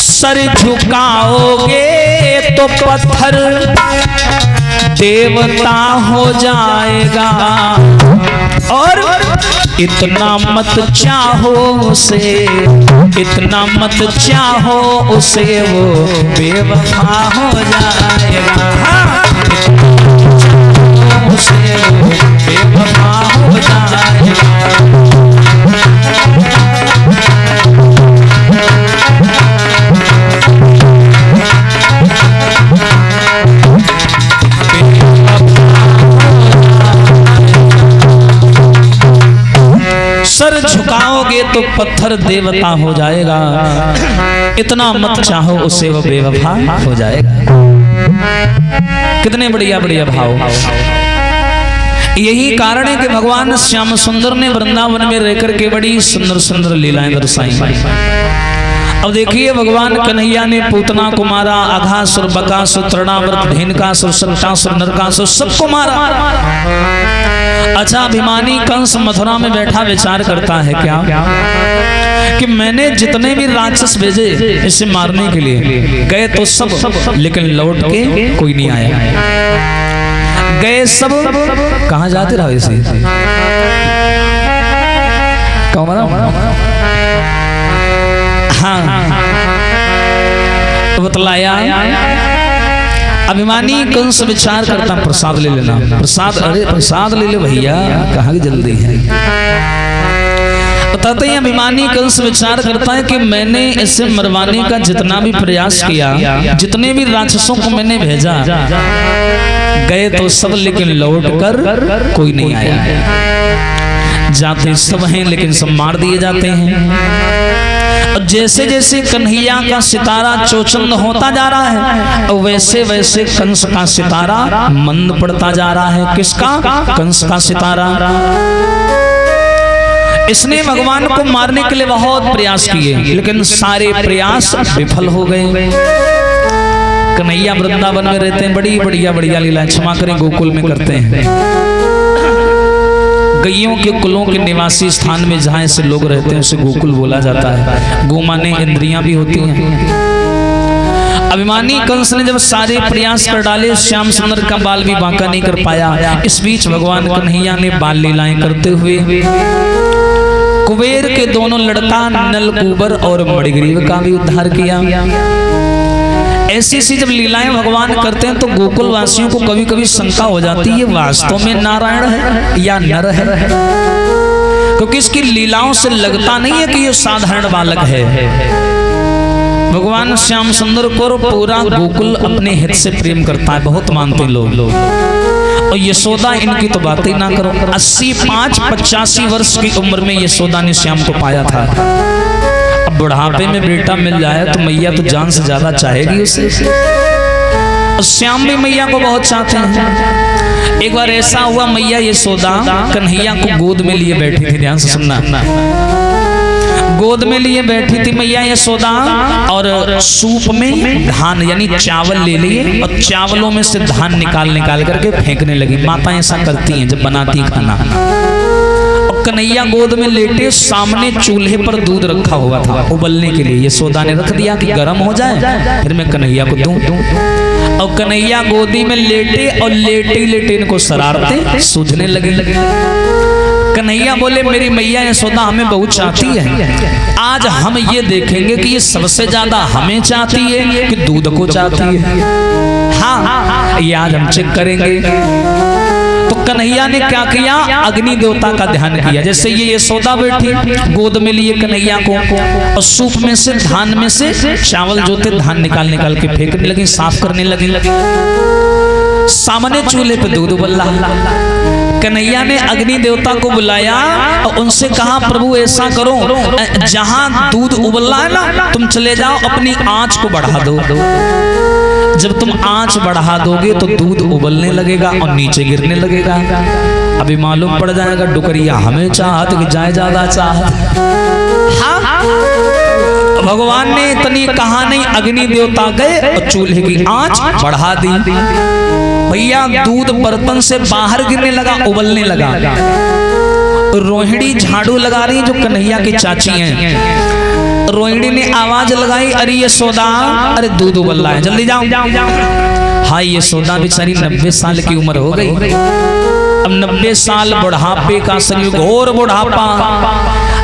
सर झुकाओगे तो पत्थर देवता हो जाएगा। और इतना मत चाहो उसे, इतना मत चाहो उसे, वो बेवफा हो जाएगा। उसे वो बेवफा हो जाएगा। सर झुकाओगे तो पत्थर देवता हो जाएगा। इतना मत चाहो उसे वो बेवफा हो जाएगा। कितने बढ़िया बढ़िया भाव। यही कारण है कि भगवान श्याम सुंदर ने वृंदावन में रहकर के बड़ी सुंदर सुंदर लीलाएं दर्शाई। अब देखिए भगवान कन्हैया ने पूतना को मारा, अघासुर, बकासुर, तृणावर्त, धेनुकासुर, शक्टासुर, नरकासुर सबको मारा। अच्छा, अभिमानी कंस मथुरा में बैठा विचार करता है क्या कि मैंने जितने भी राक्षस भेजे इसे मारने के लिए, गए तो सब लेकिन लौट के कोई नहीं आया। गए सब, कहाँ जाते रहो इसे? हाँ, बतलाया। अभिमानी कंस विचार करता प्रसाद ले लेना, प्रसाद, अरे प्रसाद ले ले भैया, कहाँ की जल्दी है। बताते हैं अभिमानी कंस विचार करता है कि मैंने इसे मरवाने का जितना भी प्रयास किया, जितने भी राक्षसों को मैंने भेजा, गए तो सब लेकिन लौट कर कोई नहीं आया। जाते सब हैं लेकिन सब मार दिए जाते हैं। और जैसे जैसे कन्हैया का सितारा चौचंद होता जा रहा है, और वैसे वैसे कंस का सितारा मंद पड़ता जा रहा है। किसका? कंस का सितारा। इसने भगवान को मारने के लिए बहुत प्रयास किए, लेकिन सारे प्रयास विफल हो गए। कन्हैया वृंदावन में रहते हैं, बड़ी बढ़िया बढ़िया लीला क्षमा करें गोकुल में करते हैं। गैयों के कुलों के निवासी स्थान में जहाँ ऐसे लोग रहते हैं उसे गोकुल बोला जाता है। गोमाने इंद्रियां भी होती हैं। अभिमानी कंस ने जब सारे प्रयास कर डाले, श्याम सुंदर का बाल भी बांका नहीं कर पाया। इस बीच भगवान कन्हैया ने बाल लीलाएं करते हुए कुबेर के दोनों लड़का नलकूबर और मणिग्रीव का भी उद्धार किया। ऐसी सी जब लीलाएं भगवान करते हैं तो गोकुल वासियों को कभी कभी शंका हो जाती है, ये वास्तव में नारायण है या नर है, क्योंकि इसकी लीलाओं से लगता नहीं है कि ये साधारण बालक है। भगवान श्याम सुंदर को पूरा गोकुल अपने हित से प्रेम करता है, बहुत मानते लोग। और यशोदा इनकी तो बात ही ना करो, 85 वर्ष की उम्र में यशोदा ने श्याम को पाया था। अब बुढ़ापे में बेटा मिल जाए तो मैया तो जान से ज्यादा चाहेगी उसे। और श्याम भी मैया को बहुत चाहते हैं। एक बार ऐसा हुआ, मैया यशोदा कन्हैया को गोद में लिए बैठी थी, ध्यान से सुनना। गोद में लिए बैठी थी मैया यशोदा और सूप में धान यानी चावल ले लिए और चावलों में से धान निकाल करके फेंकने लगी। माता ऐसा करती हैं जब बनाती खाना। कन्हैया गोद में लेटे, सामने चूल्हे पर दूध रखा हुआ था उबलने के लिए। यशोदा ने रख दिया कि गर्म हो जाए फिर मैं कन्हैया को दूं। और कन्हैया गोदी में लेटे और लेटे लेटे इनको शरारतें सूझने लगी। कन्हैया बोले, मेरी मैया यशोदा हमें बहुत चाहती है, आज हम ये देखेंगे कि ये सबसे ज्यादा हमें चाहती है कि दूध को चाहती है। हाँ, ये आज हम चेक करेंगे। तो कन्हैया ने क्या किया, अग्नि देवता का ध्यान किया। जैसे ये यशोदा बैठी गोद में लिए कन्हैया को और सूप में से धान में से चावल जो थे धान निकाल के फेंकने लगी, साफ करने लगी। सामने चूल्हे पे दूध उबल रहा। कन्हैया ने अग्नि देवता को बुलाया और उनसे कहा, प्रभु ऐसा करो, जहां दूध उबल रहा है ना तुम चले जाओ अपनी आंच को बढ़ा दो। जब तुम आंच बढ़ा दोगे तो दूध उबलने लगेगा और नीचे गिरने लगेगा। अभी मालूम पड़ जाएगा डुकरिया हमें चाहत कि जाए ज्यादा चाहत। हाँ? भगवान ने इतनी कहा नहीं, अग्नि देवता गए और चूल्हे की आंच बढ़ा दी। भैया दूध बर्तन से बाहर गिरने लगा, उबलने लगा। रोहिणी झाड़ू लगा रही जो कन्हैया की चाची हैं। रोहिणी ने आवाज लगाई, अरे यशोदा, अरे दूध उबल रहा है, जल्दी जाओ। हाँ, यशोदा बेचारी 90 साल की उम्र हो गई। अब 90 साल बुढ़ापे का शरीर, घोर बुढ़ापा।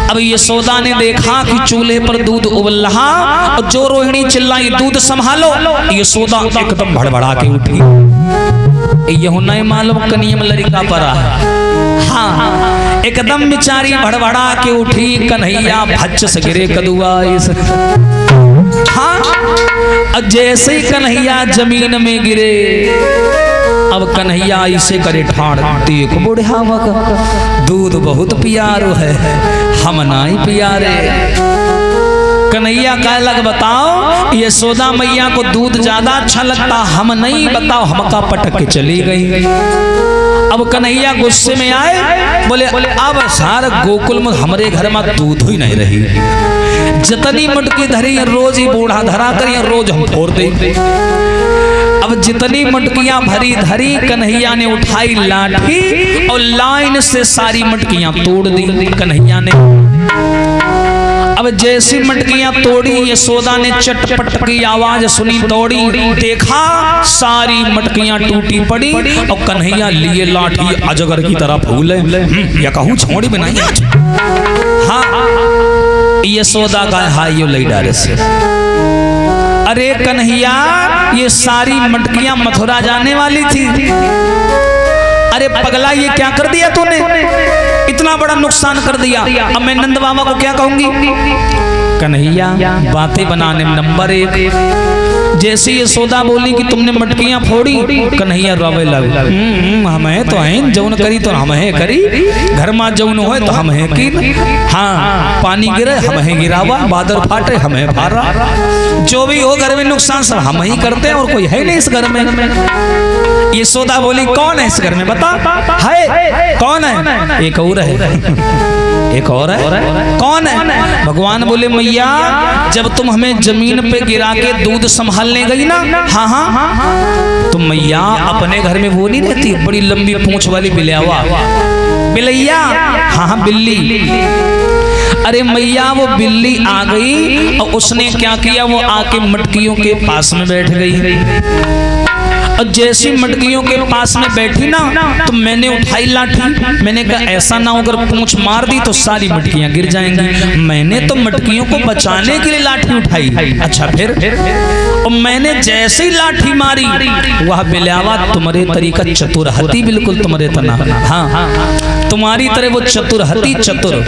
अब यशोदा ने देखा कि चूल्हे पर दूध उबल रहा और जो रोहिणी चिल्लाई, दूध संभालो। यशोदा एकदम भड़बड़ा के उठी। ये होना ही मालूम कनियम लड़का परा। हाँ, एकदम बेचारी भड़बड़ा के उठी। कन्हैया भच्च से गिरे कदुआ। हाँ, जैसे ही कन्हैया जमीन में गिरे, अब कन्हैया इसे करे ठाड़, देख बुढ़ावा का दूध बहुत प्यारो है, हम नाई प्यारे। कन्हैया कह लग, बताओ यशोदा मैया को दूध ज्यादा अच्छा लगता, हम नहीं, बताओ। हमका पटक के चली गई। अब कन्हैया गुस्से में आए, बोले अब सारा गोकुल में हमारे घर में दूध ही नहीं रही। जितनी मटकी धरी रोज ही बूढ़ा धरा करिए, रोज हम फोड़ दे। अब जितनी मटकियां भरी धरी, कन्हैया ने उठाई लाठी और लाइन से सारी मटकियां तोड़ दी कन्हैया ने। अब जैसी मटकियां तोड़ी, यशोदा ने चटपट की आवाज सुनी, दौड़ी, देखा सारी मटकियां टूटी पड़ी और कन्हैया लिए लाठी अजगर की तरह फूले। या कहूं छोड़ी बनाई आज। हाँ, यशोदा का हाई लई डाले से, अरे कन्हैया ये सारी मटकियां मथुरा जाने वाली थी। अरे पगला, ये क्या कर दिया तूने, इतना बड़ा नुकसान कर दिया। अब मैं नंद बाबा को क्या कहूंगी। कन्हैया बातें बनाने में नंबर 1। जैसे यशोदा बोली कि तुमने मटकियां फोड़ी, कन्हैया रोवे लगे। हमें तो हैं जौन करी तो हम है करी, घर में जौन हो तो हम है की। हाँ, पानी गिरे हम है गिरावा, बादल फाटे हम है फारा, जो भी हो घर में नुकसान सब हम ही करते हैं और कोई है नहीं इस घर में। यशोदा बोली, कौन है इस घर में बता, है कौन है। एक और है, एक और है। कौन है? भगवान बोले मैया जब तुम हमें जमीन पे गिरा के दूध संभालने गई ना, हाँ हाँ, तो मैया अपने घर में वो नहीं रहती बड़ी लंबी पूंछ वाली बिलैया, बिलैया, हाँ हाँ बिल्ली। अरे मैया वो बिल्ली आ गई और उसने क्या किया, वो आके मटकियों के पास में बैठ गई। और जैसी मटकियों के पास में बैठी ना, तो मैंने उठाई लाठी। मैंने कहा ऐसा ना हो अगर पूंछ मार दी तो सारी मटकियां गिर जाएंगी। मैंने तो मटकियों को बचाने के लिए लाठी उठाई। अच्छा फिर और मैंने जैसे ही लाठी मारी, वह बिलावा तुम्हारे तरीका चतुरहती, बिल्कुल तुम्हारे तना, हाँ तुम्हारी तरह वो चतुरहती चतुर।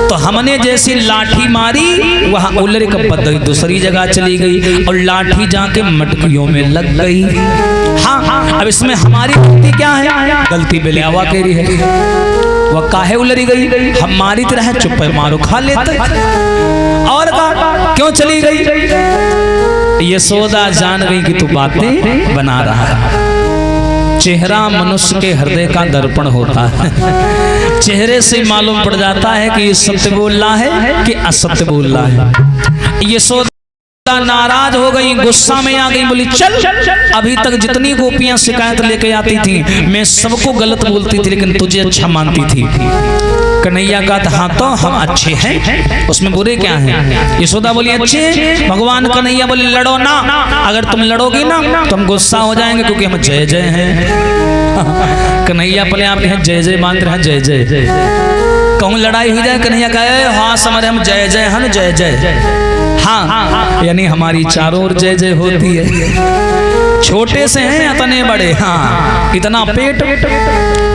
तो हमने जैसी लाठी मारी, वहां उलर का पद्धति दूसरी जगह चली गई और लाठी जाके मटकियों में लग गई। हाँ अब इसमें हमारी गलती क्या है? गलती बिलावा कह रही है, वह काहे उलरी गई? हमारी तरह चुप है, मारो खा लेते। और क्यों चली गई? यशोदा जान गई कि तू बातें बना रहा है। चेहरा मनुष्य के हृदय का दर्पण होता है। चेहरे से मालूम पड़ जाता है कि ये सत्य बोल रहा है कि असत्य बोल रहा है। यशोदा नाराज हो गई, गुस्सा में आ गई, बोली चल। अभी तक जितनी गोपियां शिकायत लेके आती थी मैं सबको गलत बोलती थी, लेकिन तुझे अच्छा मानती थी। कन्हैया का हाँ तो हम अच्छे हैं, उसमें बुरे क्या हैं? यशोदा बोली अच्छे। भगवान कन्हैया बोले लड़ो ना, अगर तुम लड़ोगी ना तो हम गुस्सा हो जाएंगे, क्योंकि हम जय जय हैं। कन्हैया अपने आप यहाँ जय जय मानते हैं, जय जय। कहूँ लड़ाई हो जाए, कन्हैया कहे हाँ समझ हम जय जय हैं, जय जय। हाँ यानी हमारी चारों ओर जय जय होती है। छोटे से हैं इतने बड़े, हाँ इतना पेट।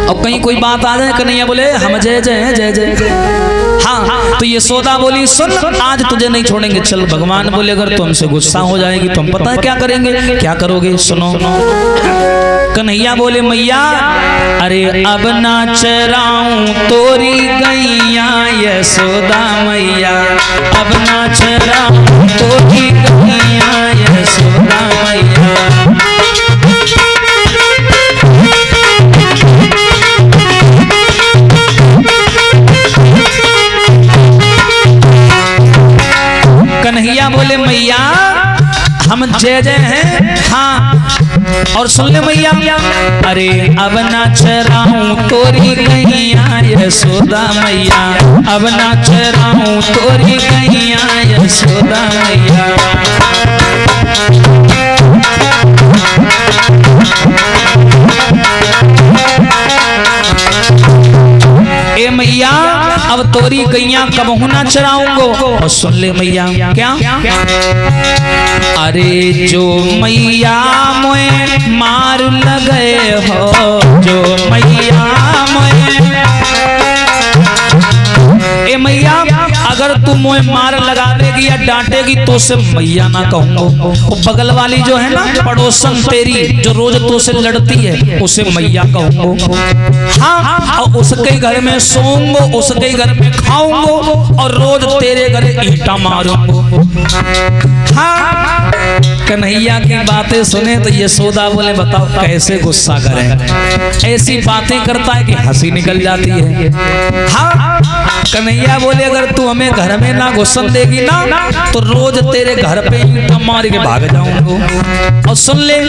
और कहीं कोई बात आ जाए, कन्हैया बोले हम जय जय हैं, जय जय। हाँ तो यशोदा बोली सुन आज तुझे नहीं छोड़ेंगे, चल। भगवान बोले अगर तुमसे गुस्सा हो जाएगी तो हम पता है क्या करेंगे। क्या करोगे? सुनो। कन्हैया बोले मैया अरे अब ना चराऊं तोरी गैया, यशोदा मैया अब ना चराऊं तोरी गैया, यशोदा मैया। कन्हैया बोले मैया हम जय जय हैं, हाँ। और सुन ले मैया अरे अब ना चराऊं तोरी गैया, यशोदा मैया अब ना चराऊं तोरी गैया, यशोदा मैया। ए मैया अब तोरी गैया कब होना चराऊंगो। और सुन ले मैया क्या? अरे जो मैया मोए मार लगे हो, जो मैया मोए, ए मैया अगर तू मोए मार लगा देगी या डांटेगी तो उसे मैया ना कहूंगा। वो बगल वाली जो है ना पड़ोसन तेरी जो रोज तो से लड़ती है, उसे मैया कहूंगा। हाँ और उसके घर में सोऊंगा, उसके घर में खाऊंगा और रोज तेरे घर ईंटा मारूंगा। हाँ कन्हैया की बातें सुने तो यशोदा बोले बताओ कैसे गुस्सा करें। ऐसी बातें करता है कि हंसी निकल जाती है। हाँ कन्हैया बोले अगर तू हमें घर में ना घुसन देगी ना तो रोज तेरे घर पे ईंटा मार के भाग जाऊंगा। और सुन ले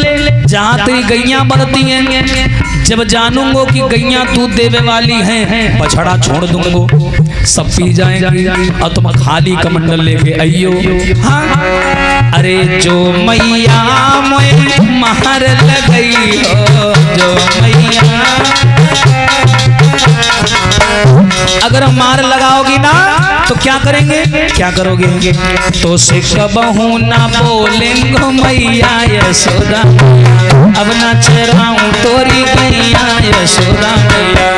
जहाँ तेरी गैया बनती हैं, जब जानूंगो कि गैया दूध देवे वाली हैं, बछड़ा छोड़ दूंगो, सब पी जाएंगी और तुम खाली कमंडल लेके आइयो। हाँ अरे जो मैया मोए मार लगई हो, जो मैया अगर मार लगाओगी ना तो क्या करेंगे? क्या करोगे? तो से कबहू ना बोलेंगे मैया, यशोदा अब ना चराऊं तोरी गैया, यशोदा मैया।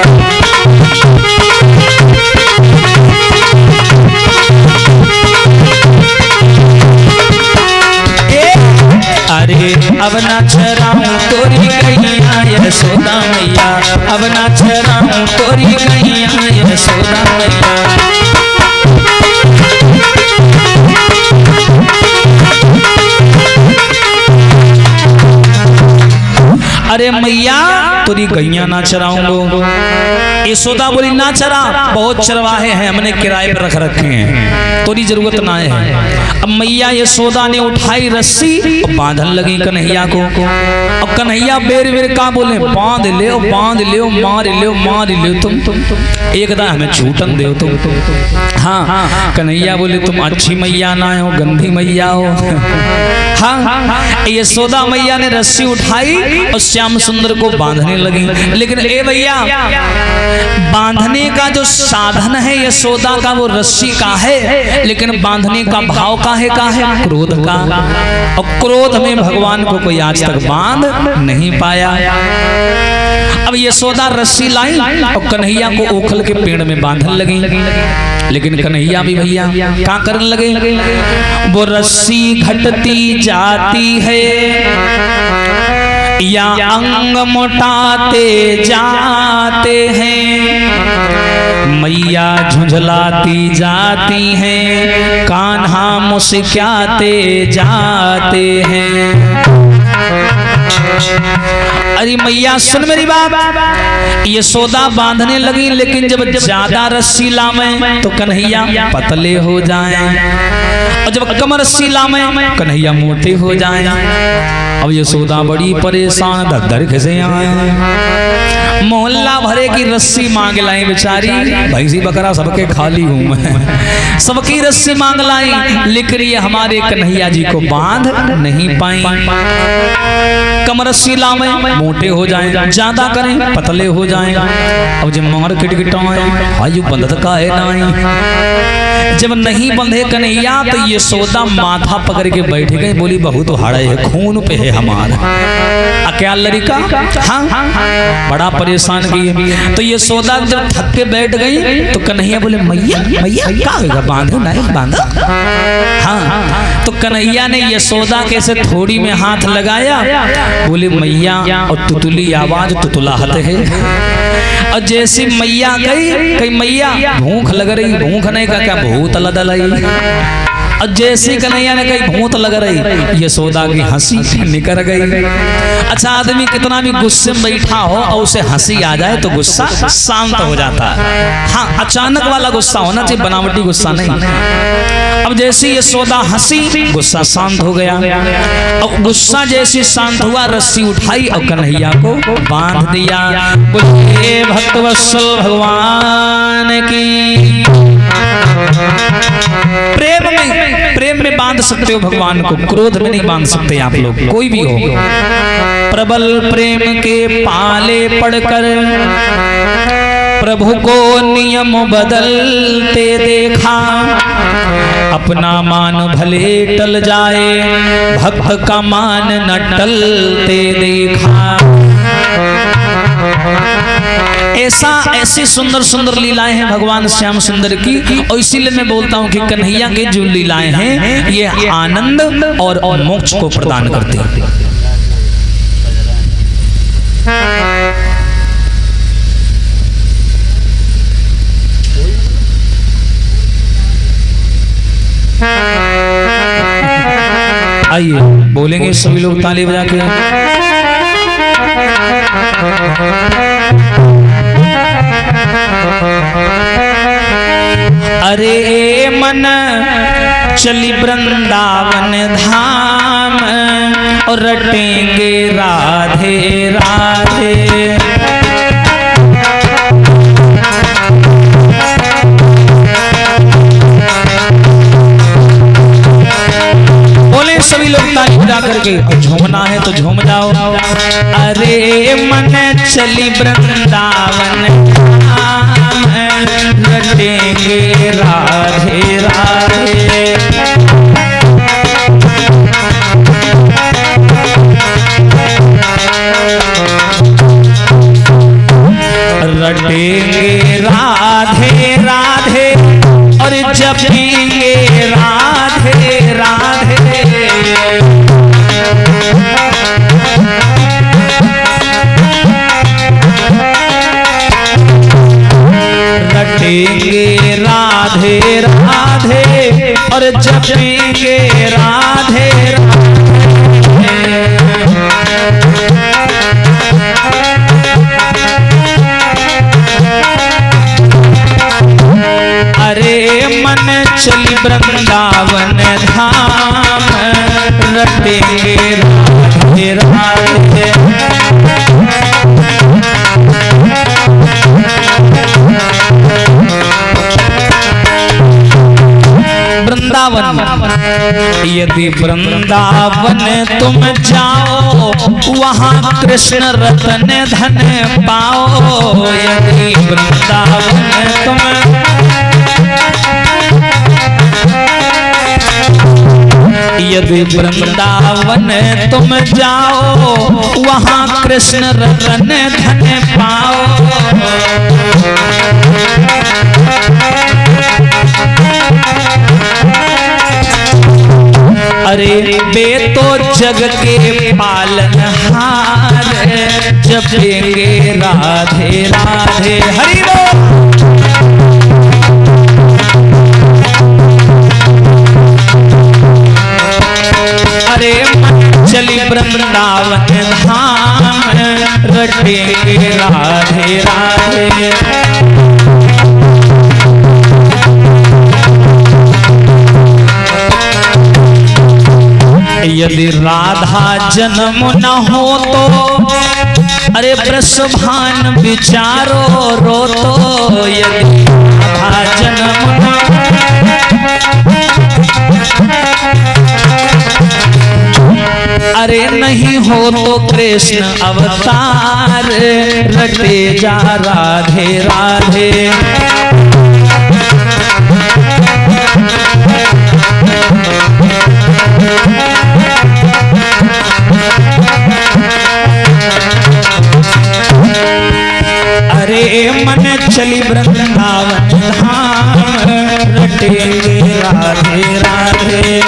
अरे अब ना चराऊं तोरी गैया, यशोदा मैया अब ना चराऊं तोरी गैया, यशोदा मैया। अरे मैया तोरी गैया ना चराऊंगो। यशोदा बोली ना चरा, बहुत चरवाहे हैं, हमने किराए पर रख रखे हैं, तोरी जरूरत ना है। अब मैया यशोदा ने उठाई रस्सी और बांधन लगी कन्हैया को। और कन्हैया बेर बेर का बोले बांध ले, मार ले तुम एकदम हमें छूटन दे तुम। हाँ कन्हैया बोले तुम अच्छी मैया ना हो, गंदी मैया हो। हाँ यशोदा मैया ने रस्सी उठाई और श्याम सुंदर को बांधने लगी। लेकिन ए भैया, बांधने का जो साधन है यशोदा का वो रस्सी का है, लेकिन बांधने का भाव का है क्रोध का। और क्रोध में भगवान को कोई आज तक बांध नहीं पाया। अब यशोदा रस्सी लाई और कन्हैया को ओखल के पेड़ में बांधने लगी। लेकिन कन्हैया भी भैया क्या करने लगे, वो रस्सी घटती जाती है या अंग मोटाते जाते हैं, मैया झुंझलाती जाती हैं, कान्हा मुस्कुराते जाते हैं। अरे मैया सुन मेरी बात, यशोदा बांधने लगी, लेकिन जब ज्यादा रस्सी लावे तो कन्हैया पतले हो जाएं, और जब कम रस्सी लावे कन्हैया मोटे हो जाएं। अब यशोदा बड़ी परेशान, दद्दर खिसे आए, मोहल्ला भरे की रस्सी मांग लाई बेचारी, भैंसी बकरा सबके खाली हूं मैं, सबकी रस्सी मांग लाई, लेकिन ये हमारे कन्हैया जी को बांध नहीं पाई। कम रस्सी लावे मोटे हो जाएं, ज्यादा करें पतले हो जाएं। अब जब मार्केट गिटाए आयु बंधत का है नहीं, जब नहीं बंधे कन्हैया तो ये यशोदा माथा पकड़ के बैठ गई, बोली बहुत हाड़े है, खून पे है हमारा। क्या लड़का हाँ बड़ा परेशान की। तो यशोदा जब थक के बैठ गई तो कन्हैया बोले मैया मैया क्या होगा, बांधो नहीं बांधो। हाँ तो कन्हैया ने यशोदा के से थोड़ी में हाथ लगाया, बोले मैया, और तुतुली आवाज तुतुलाहट है। और जैसी मैया गई मैया भूख लग रही, भूख नहीं का क्या भूत लदल आई। और जैसी कन्हैया ने कही भूत लग रही, यशोदा की हंसी निकल गई। अच्छा आदमी कितना भी गुस्से में बैठा हो और उसे हंसी आ जाए तो गुस्सा शांत हो जाता है। हाँ अचानक वाला गुस्सा होना चाहिए, बनावटी गुस्सा नहीं। अब जैसी यशोदा हंसी गुस्सा शांत हो गया, और गुस्सा जैसे शांत हुआ रस्सी उठाई और कन्हैया को बांध दिया। बोले भक्तवत्सल भगवान की। प्रेम में बांध सकते हो भगवान को, क्रोध में नहीं बांध सकते आप लोग, कोई भी हो। प्रबल प्रेम के पाले पड़कर प्रभु को नियम बदलते देखा, अपना मान भले टल जाए भक्त का मान न टलते देखा। ऐसी सुंदर सुंदर लीलाएं हैं भगवान श्याम सुंदर की, और इसीलिए मैं बोलता हूं कि कन्हैया की जो लीलाएं हैं ये आनंद और मोक्ष को प्रदान करती हैं। आइए बोलेंगे सभी लोग ताली बजा के। अरे मन चली वृंदावन धाम और रटेंगे राधे राधे। बोले सभी लोग ताली बजा करके, और झूमना है तो झूम जाओ। अरे मन चली वृंदावन रटेंगे राधे राधे। रटेंगे राधे राधे और जपेंगे राधे राधे। रटेंगे राधे राधे और जपेंगे राधे राधे। चली वृंदावन धाम रटेंगे राधे राधे। वृंदावन यदि वृंदावन तुम जाओ वहाँ कृष्ण रतन धन पाओ। यदि वृंदावन तुम यदि वृंदावन तुम जाओ वहाँ कृष्ण रतन धन पाओ। अरे वे तो जग के पालनहार जपेंगे राधे राधे। हरि बोल। अरे मन चली वृंदावन धाम रटेंगे राधे राधे। यदि राधा जन्म न हो तो अरे वृषभान विचारो रो तो। यदि राधा जन्म न अरे नहीं हो तो कृष्ण अवतार रटे जा राधे राधे। अरे मन चली वृंदावन धाम रटेंगे राधे राधे।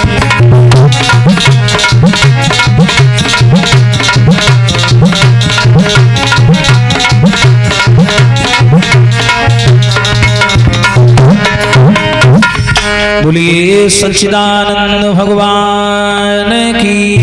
बोलिए सच्चिदानंद भगवान की।